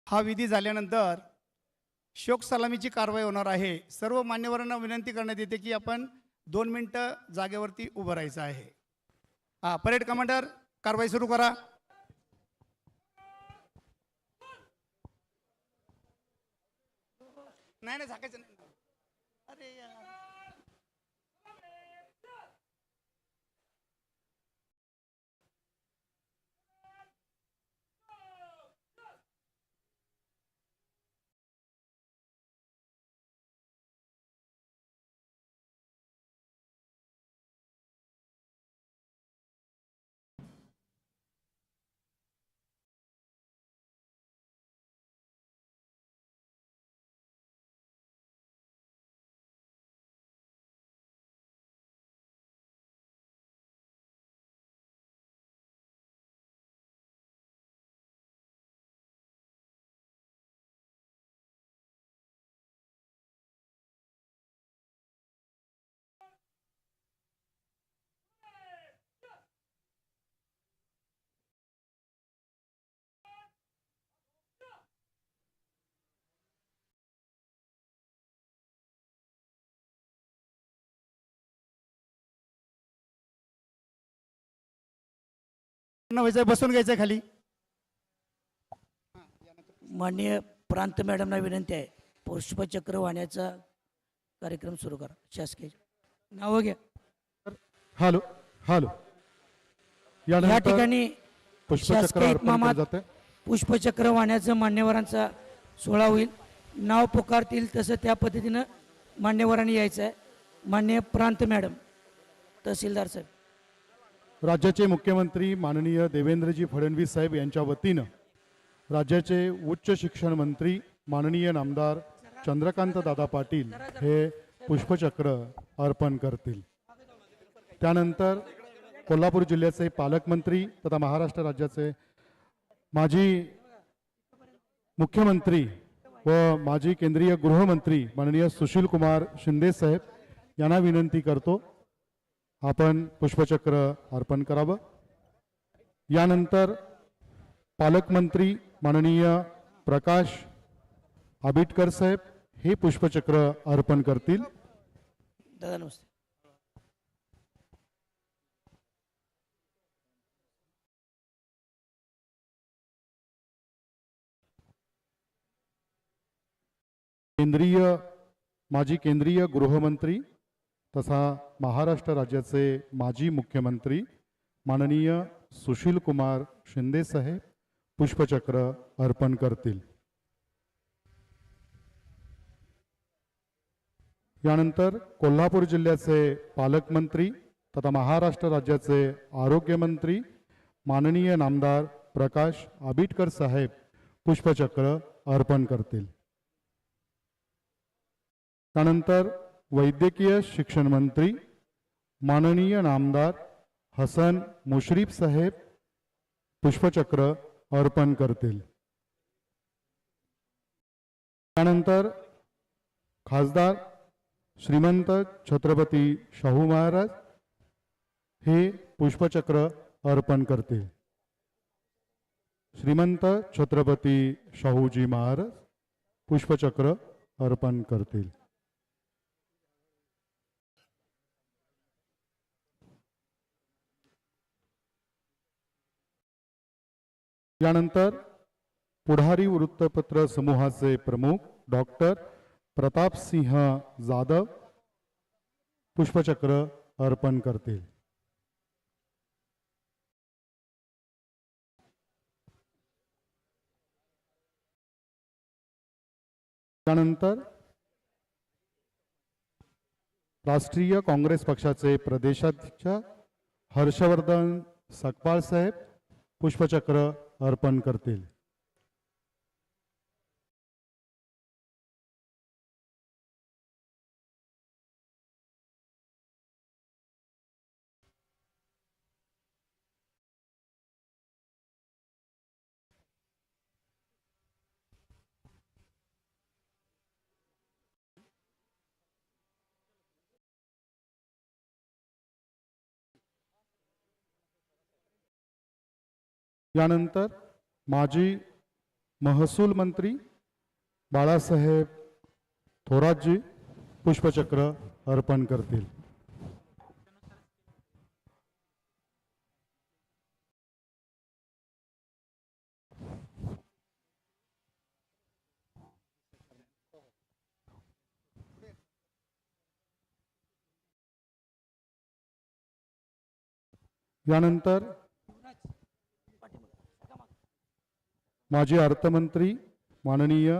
हा विधी झाल्यानंतर शोक सलामीची कारवाई होणार आहे. सर्व मान्यवरांना विनंती करण्यात येते की आपण 2 मिनिटं जागेवरती उभं राहायचं आहे. परेड कमांडर कारवाई सुरू करा. नाही झाकायचं नाही. अरे यार. व्हायचं बसून घ्यायचं खाली. माननीय प्रांत मॅडमना विनंती आहे पुष्पचक्र वाहण्याचा कार्यक्रम सुरू करा. शासकीय नाव घ्या. Hello hello. या ठिकाणी पुष्पचक्र शासकीय अर्पण इतमामात केलं जाते. पुष्पचक्र वाहण्याचं मान्यवरांचा सोहळा होईल. नाव पुकारतील तसं त्या पद्धतीनं मान्यवरांनी यायचं आहे. माननीय प्रांत मॅडम तहसीलदार साहेब. राज्याचे मुख्यमंत्री माननीय देवेंद्रजी फडणवीस साहेब यांच्या वतीनं राज्याचे उच्च शिक्षण मंत्री माननीय नामदार चंद्रकांत दादा पाटील हे पुष्पचक्र अर्पण करतील. त्यानंतर कोल्हापूर जिल्ह्याचे पालकमंत्री तथा महाराष्ट्र राज्याचे माजी मुख्यमंत्री व माजी केंद्रीय गृहमंत्री माननीय सुशील कुमार शिंदे साहेब यांना विनंती करतो आपण पुष्पचक्र अर्पण करावं. यानंतर पालकमंत्री माननीय प्रकाश आबिटकर साहेब हे पुष्पचक्र अर्पण करतील. दादा नमस्ते. माजी केंद्रीय गृहमंत्री तथा महाराष्ट्र राज्याचे माजी मुख्यमंत्री माननीय सुशील कुमार शिंदे साहेब पुष्पचक्र अर्पण करतील. यानंतर कोल्हापूर जिल्ह्याचे पालकमंत्री तथा महाराष्ट्र राज्याचे आरोग्यमंत्री माननीय नामदार प्रकाश आबिटकर साहेब पुष्पचक्र अर्पण करतील. त्यानंतर वैद्यकीय शिक्षण मंत्री माननीय नामदार हसन मुश्रीफ साहेब पुष्पचक्र अर्पण करतील. त्यानंतर खासदार श्रीमंत छत्रपती शाहू महाराज हे पुष्पचक्र अर्पण करतील. श्रीमंत छत्रपती शाहूजी महाराज पुष्पचक्र अर्पण करतील. यानंतर पुढारी वृत्तपत्र समूहाचे प्रमुख डॉक्टर प्रतापसिंह जाधव पुष्पचक्र अर्पण करतील. त्यानंतर राष्ट्रीय काँग्रेस पक्षाचे प्रदेशाध्यक्ष हर्षवर्धन सकपाळ साहेब पुष्पचक्र अर्पण करतील. यानंतर माजी महसूल मंत्री बाळासाहेब थोरातजी पुष्पचक्र अर्पण करतील. यानंतर माजी अर्थमंत्री माननीय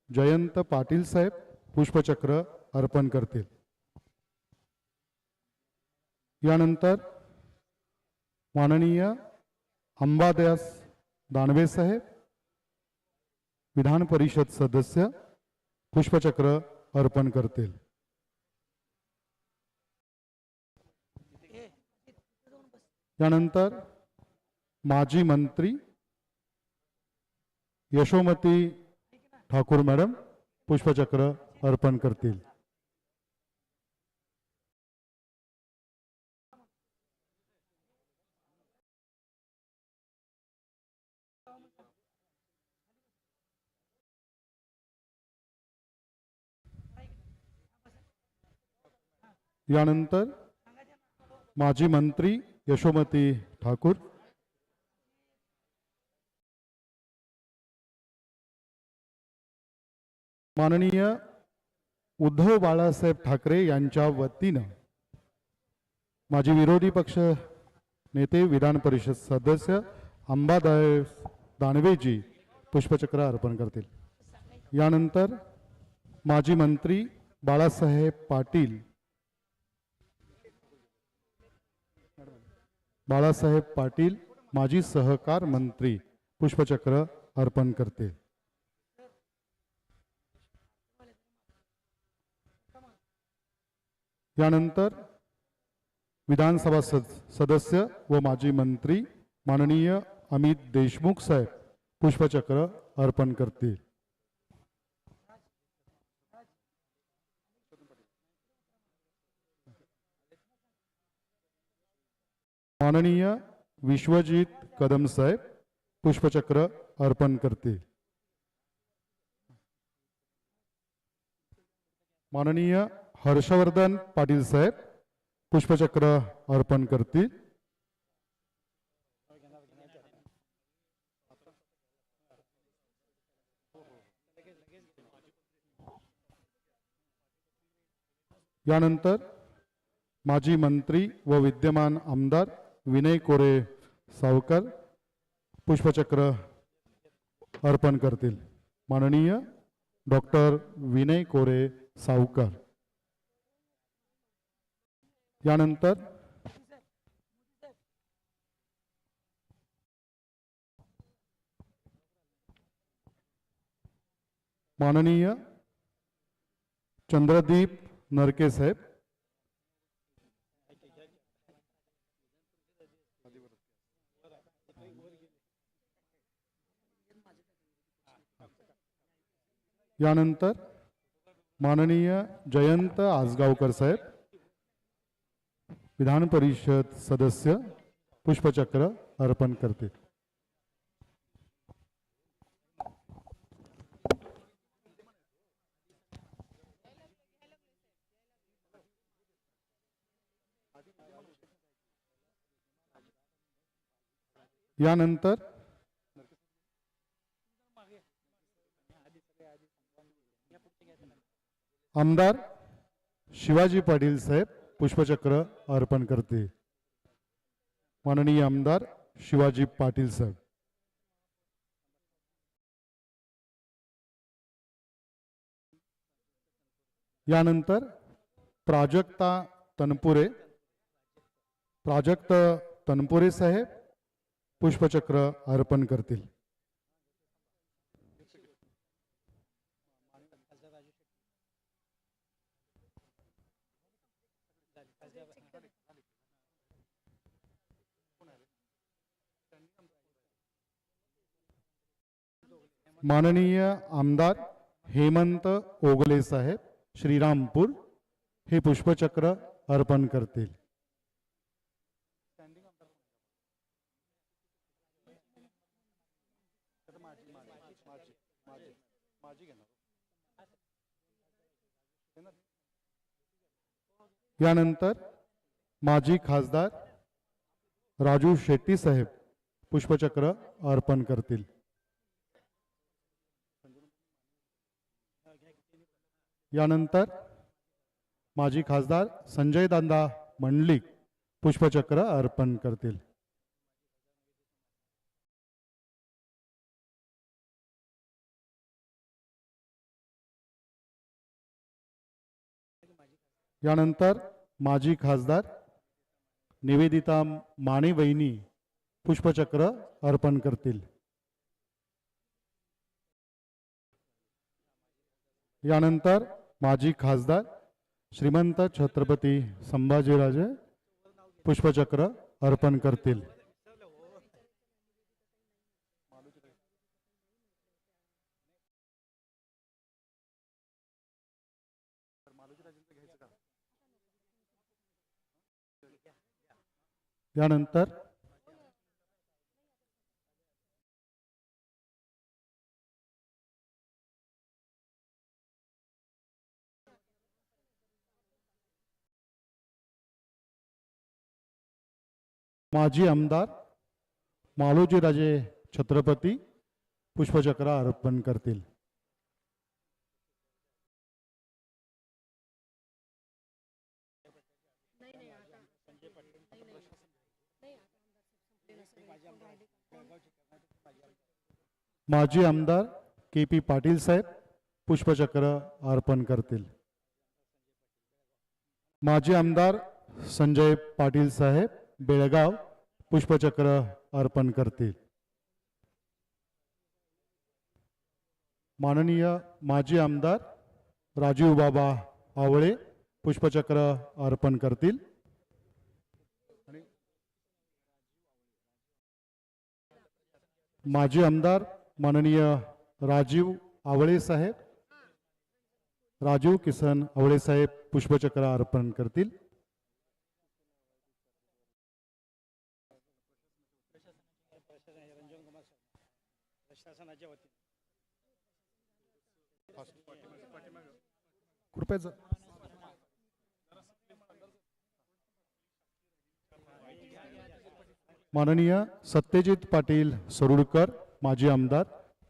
जयंत पाटील साहेब पुष्पचक्र अर्पण करतील. यानंतर माननीय अंबादास दानवे साहेब विधान परिषद सदस्य पुष्पचक्र अर्पण करतील. यानंतर माजी मंत्री यशोमती ठाकूर मॅडम पुष्पचक्र अर्पण करतील. यानंतर माजी मंत्री यशोमती ठाकूर, माननीय उद्धव बाळासाहेब ठाकरे यांच्या वतीनं माजी विरोधी पक्ष नेते विधान परिषद सदस्य अंबादास दानवेजी पुष्पचक्र अर्पण करतील. यानंतर माजी मंत्री बाळासाहेब पाटील माजी सहकार मंत्री पुष्पचक्र अर्पण करतील. यानंतर विधानसभा सदस्य व माजी मंत्री माननीय अमित देशमुख साहेब पुष्पचक्र अर्पण करतील. माननीय विश्वजीत कदम साहेब पुष्पचक्र अर्पण करतील. माननीय हर्षवर्धन पाटील साहेब पुष्पचक्र अर्पण करतील. यानंतर माजी मंत्री व विद्यमान आमदार विनय कोरे सावकर पुष्पचक्र अर्पण करतील. माननीय डॉक्टर विनय कोरे सावकर. यानंतर माननीय चंद्रदीप नरके साहेब, यानंतर माननीय जयंत आसगावकर साहेब विधान परिषद सदस्य पुष्पचक्र अर्पण करतील. यानंतर आमदार शिवाजी पाटील साहेब पुष्पचक्र अर्पण करते. माननीय आमदार शिवाजी पाटील साहेब. यानंतर प्राजक्ता तनपुरे साहेब पुष्पचक्र अर्पण करतील. माननीय आमदार हेमंत ओगले साहेब श्रीरामपूर हे पुष्पचक्र अर्पण करतील. यानंतर माजी खासदार राजू शेट्टी साहेब पुष्पचक्र अर्पण करतील. यानंतर माजी खासदार संजय दादा मंडलिक पुष्पचक्र अर्पण करतील. यानंतर माजी खासदार निवेदिता माने वहिनी पुष्पचक्र अर्पण करतील. यानंतर माजी खासदार श्रीमंत छत्रपती संभाजीराजे पुष्पचक्र अर्पण करतील. यानंतर माजी आमदार मालोजीराजे छत्रपती पुष्पचक्र अर्पण करतील. माजी आमदार KP पाटील साहेब पुष्पचक्र अर्पण करतील. माजी आमदार संजय पाटील साहेब बेळगाव पुष्पचक्र अर्पण करतील. माननीय माजी आमदार राजीव बाबा आवळे पुष्पचक्र अर्पण करतील. माजी आमदार माननीय राजीव आवळे साहेब राजीव किसन आवळे साहेब पुष्पचक्र अर्पण करतील. कृपया माननीय सत्यजित पाटील सरुडकर माजी आमदार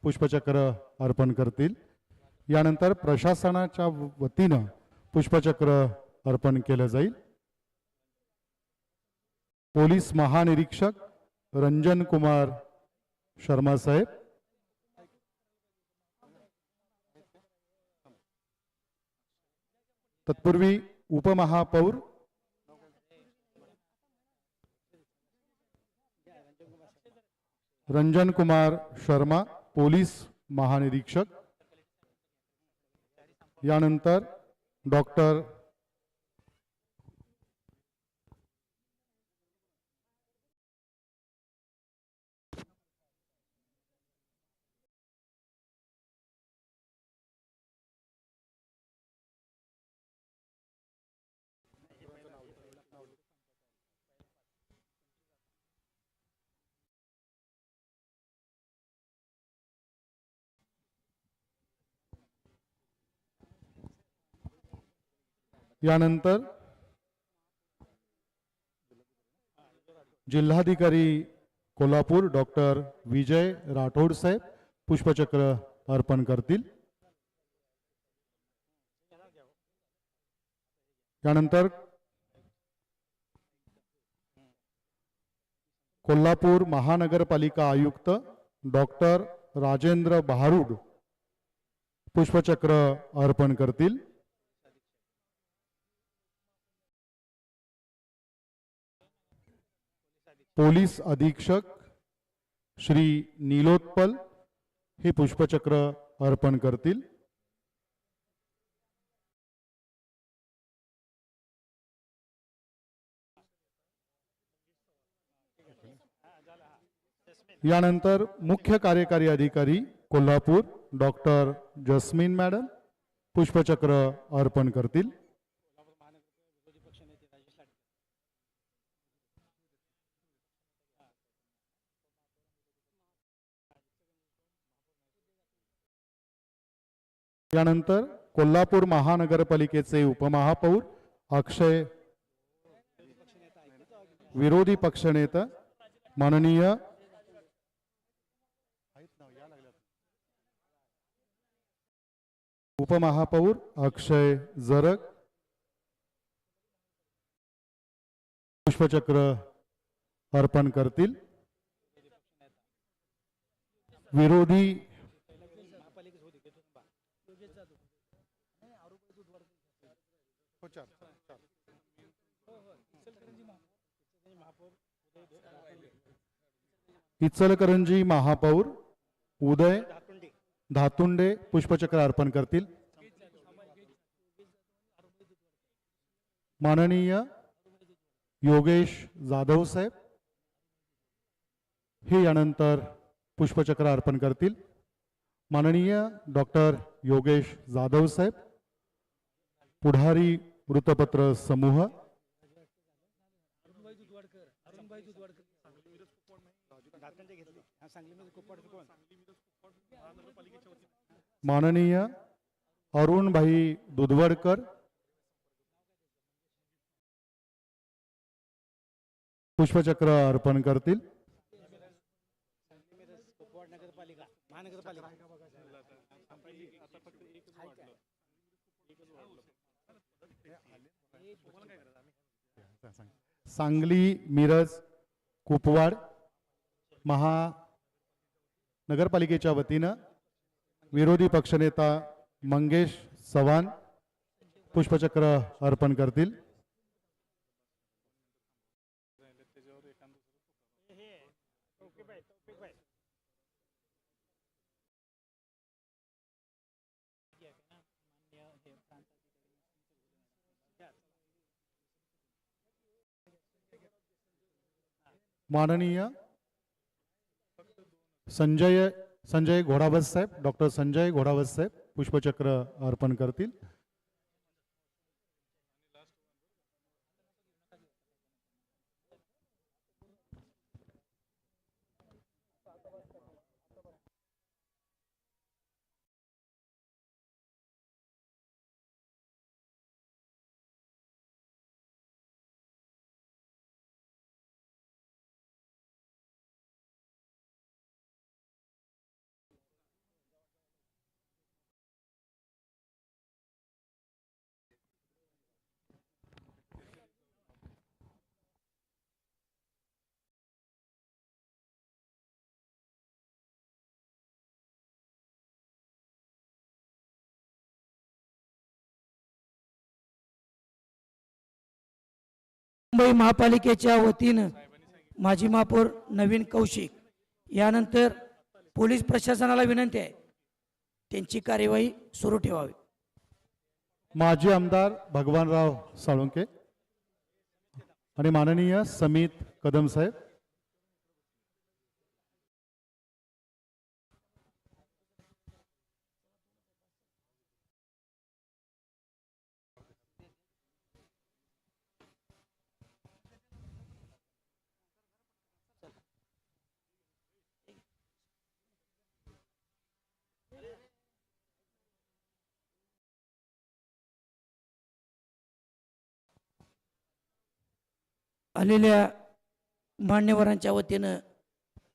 पुष्पचक्र अर्पण करतील. यानंतर प्रशासनाच्या वतीनं पुष्पचक्र अर्पण केलं जाईल. पोलीस महानिरीक्षक रंजन कुमार शर्मा साहेब, तत्पूर्वी उपमहापौर रंजन कुमार शर्मा पोलीस महानिरीक्षक, यानंतर डॉक्टर यानंतर जिल्हाधिकारी कोल्हापूर डॉक्टर विजय राठोड साहेब पुष्पचक्र अर्पण करतील. यानंतर कोल्हापूर महानगरपालिका आयुक्त डॉक्टर राजेंद्र बहारूड पुष्पचक्र अर्पण करतील. पोलीस अधीक्षक श्री नीलोत्पल हे पुष्पचक्र अर्पण करतील. यानंतर मुख्य कार्यकारी अधिकारी कोल्हापूर डॉक्टर जस्मिन मॅडम पुष्पचक्र अर्पण करतील. यानंतर कोल्हापूर महानगरपालिकेचे उपमहापौर अक्षय विरोधी पक्षनेता माननीय उपमहापौर अक्षय जरग पुष्पचक्र अर्पण करतील. विरोधी इचलकरंजी महापौर उदय धातुंडे पुष्पचक्र अर्पण करतील. माननीय योगेश जाधव साहेब हे यानंतर पुष्पचक्र अर्पण करतील. माननीय डॉक्टर योगेश जाधव साहेब पुढारी वृत्तपत्र समूह. माननीय अरुणभाई दुधवडकर पुष्पचक्र अर्पण करतील. सांगली मिरज कुपवाड महानगरपालिकेच्या वतीनं विरोधी पक्षनेता मंगेश चव्हाण पुष्पचक्र अर्पण करतील. माननीय संजय घोडावत साहेब डॉक्टर संजय घोडावत साहेब पुष्पचक्र अर्पण करतील. मुंबई महापालिकेच्या वतीनं माजी महापौर नवीन कौशिक यानंतर पोलीस प्रशासनाला विनंती आहे त्यांची कार्यवाही सुरू ठेवावी. माजी आमदार भगवानराव साळुंके आणि माननीय समित कदम साहेब. आलेल्या मान्यवरांच्या वतीनं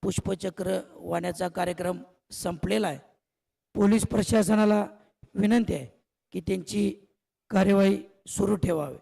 पुष्पचक्र वाहण्याचा कार्यक्रम संपलेला आहे. पोलीस प्रशासनाला विनंती आहे की त्यांची कार्यवाही सुरू ठेवावी.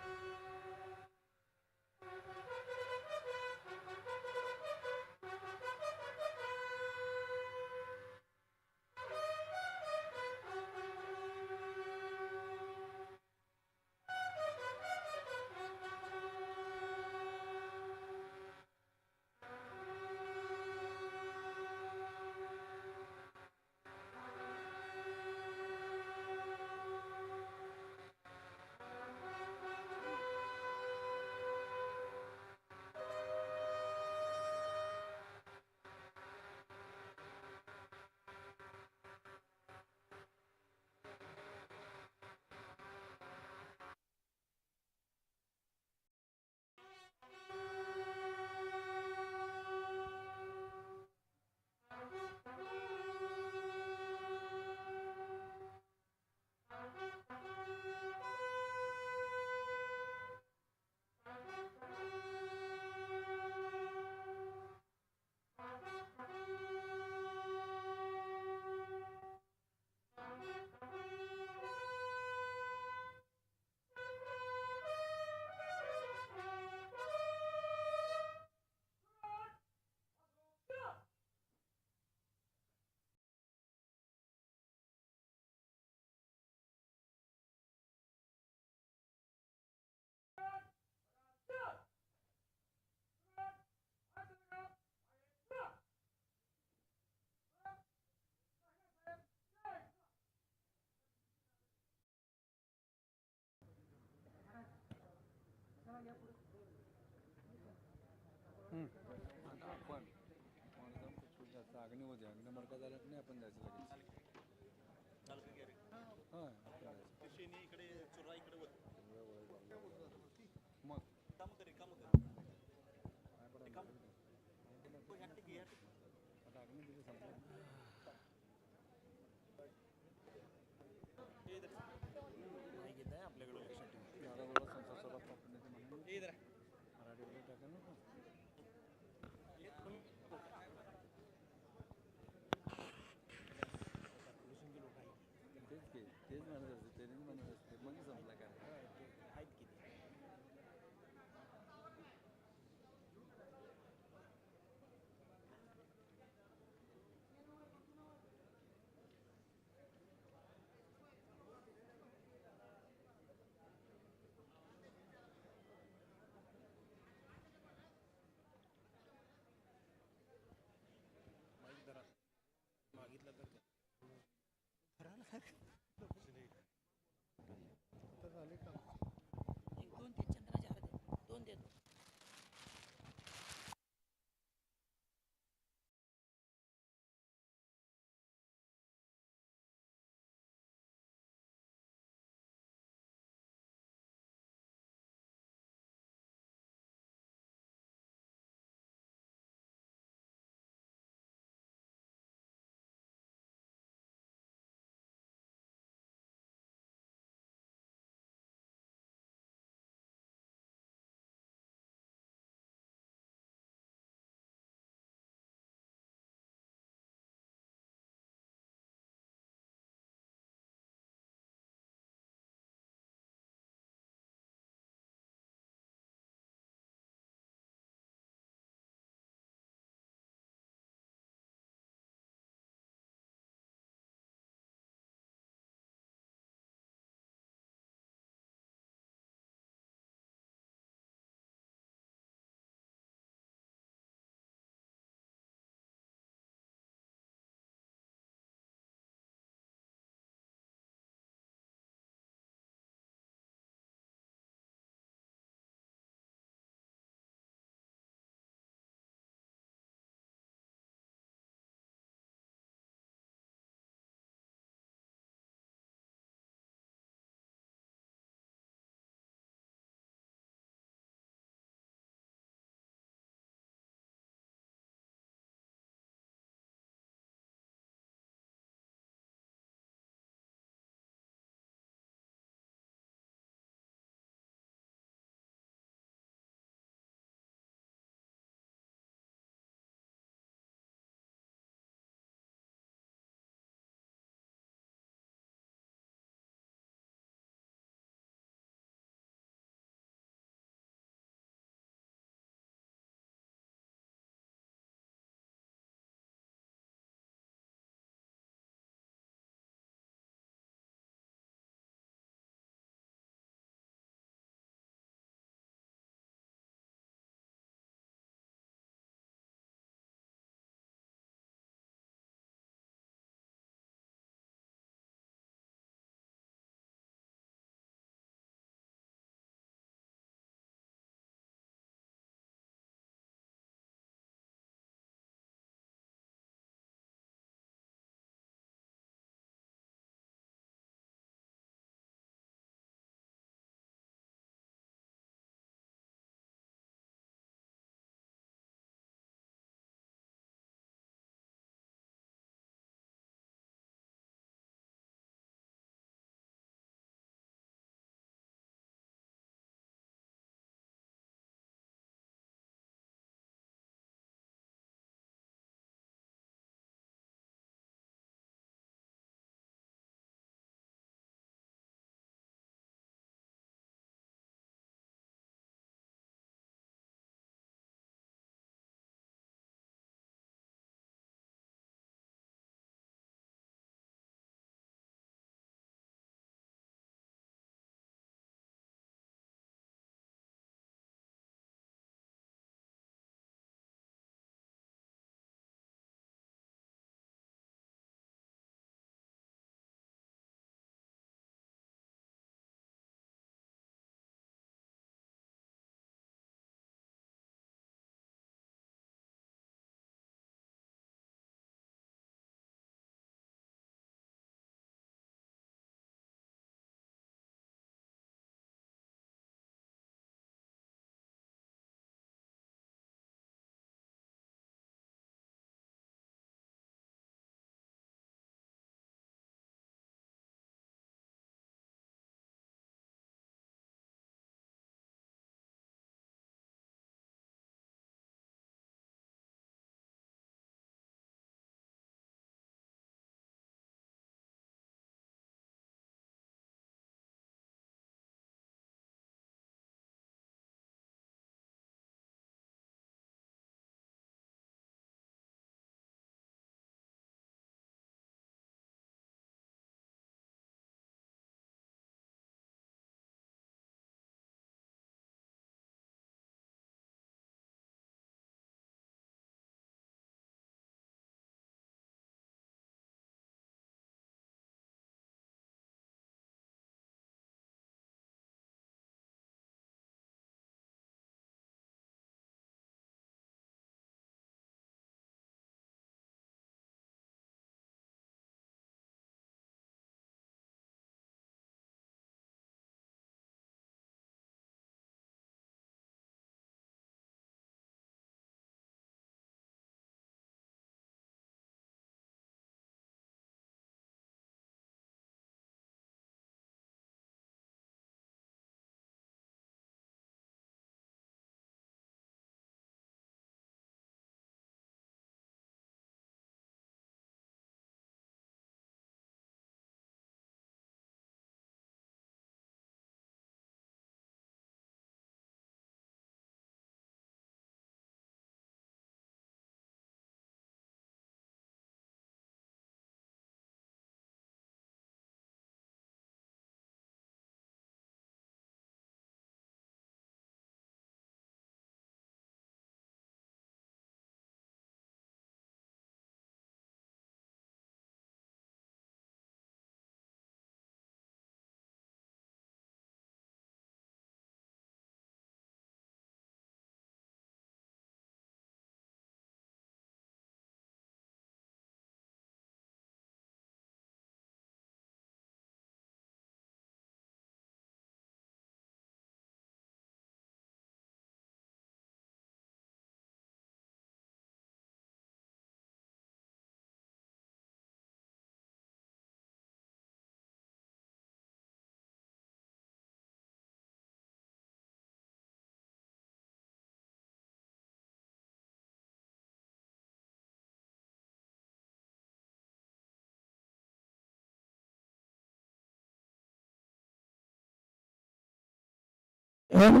हॅलो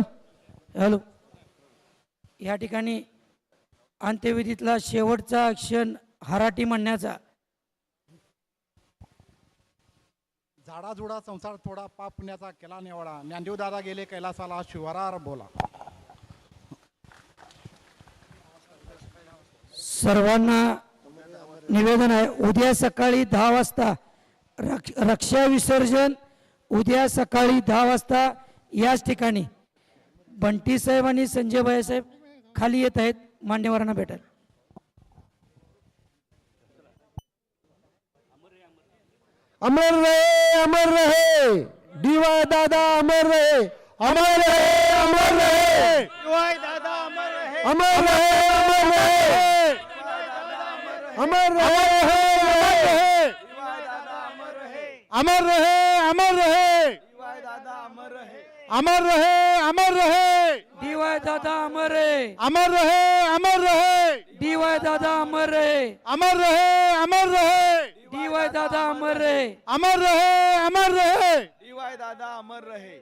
हॅलो या ठिकाणी अंत्यविधीतला शेवटचा क्षण हराटी म्हणण्याचा. झाडाझुडा संसार थोडा पाप पुण्याचा केला निवडा. ज्ञानदेव दादा गेले कैलासाला शिवारार बोला. सर्वांना निवेदन आहे, उद्या सकाळी 10 वाजता रक्षा विसर्जन उद्या सकाळी 10 वाजता याच ठिकाणी. बंटी साहेब आणि संजय भाई साहेब खाली येत आहेत मान्यवरांना भेटायला. अमर रहे डीवाय दादा अमर रहे. अमर रहे अमर रहे अमर रहे अमर रहे अमर रहे अमर रहे अमर रहे अमर रहे डीवाय दादा अमर रे, अमर रहे अमर रहे डीवाय दादा अमर रे, अमर रहे अमर रहे डीवाय दादा अमर रे. अमर रहे अमर रहे. डीवाय दादा अमर रहे.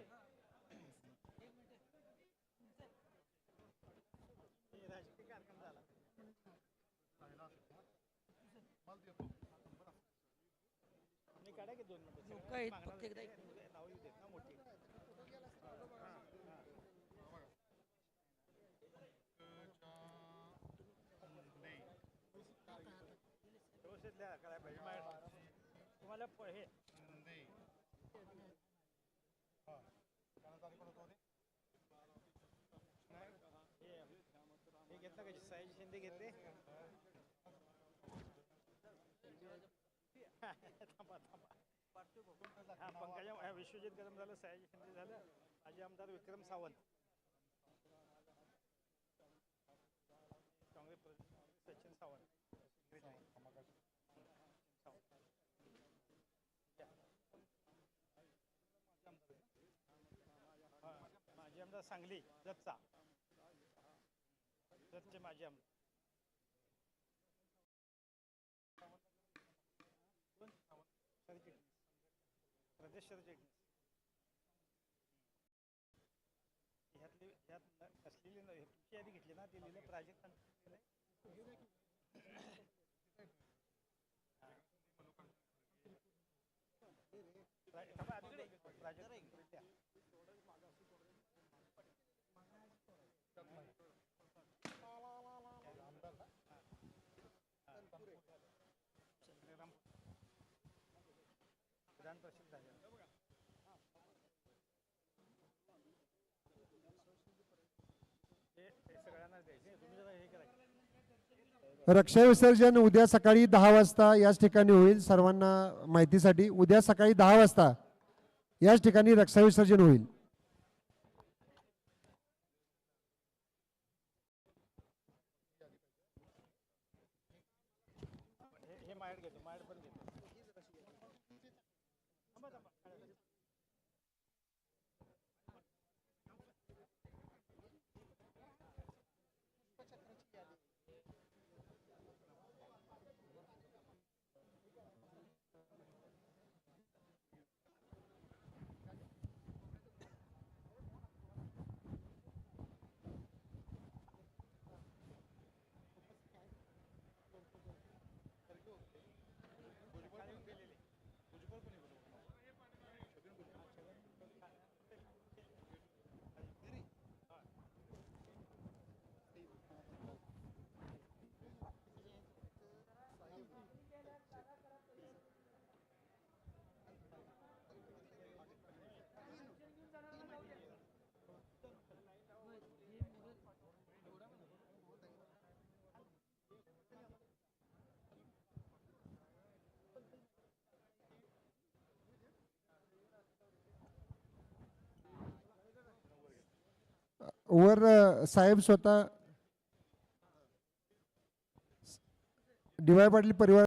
विश्वजित कदम झालं, सयाजी शिंदे झालं, माजी आमदार विक्रम सावंत, काँग्रेस सचिन सावंत, माजी आमदार सांगली जतचा, जतचे माजी आमदार प्रदेश सरचिटणीस. ह्यात असलेली तुमची यादी घेतली ना, ती लिहिलं प्राजक्त विधान परिषद झाले. रक्षा विसर्जन उद्या सकाळी 10 वाजता याच ठिकाणी होईल. सर्वांना माहितीसाठी उद्या सकाळी 10 वाजता याच ठिकाणी रक्षा विसर्जन होईल. वर साहेब स्वतः डी वाय पाटील परिवार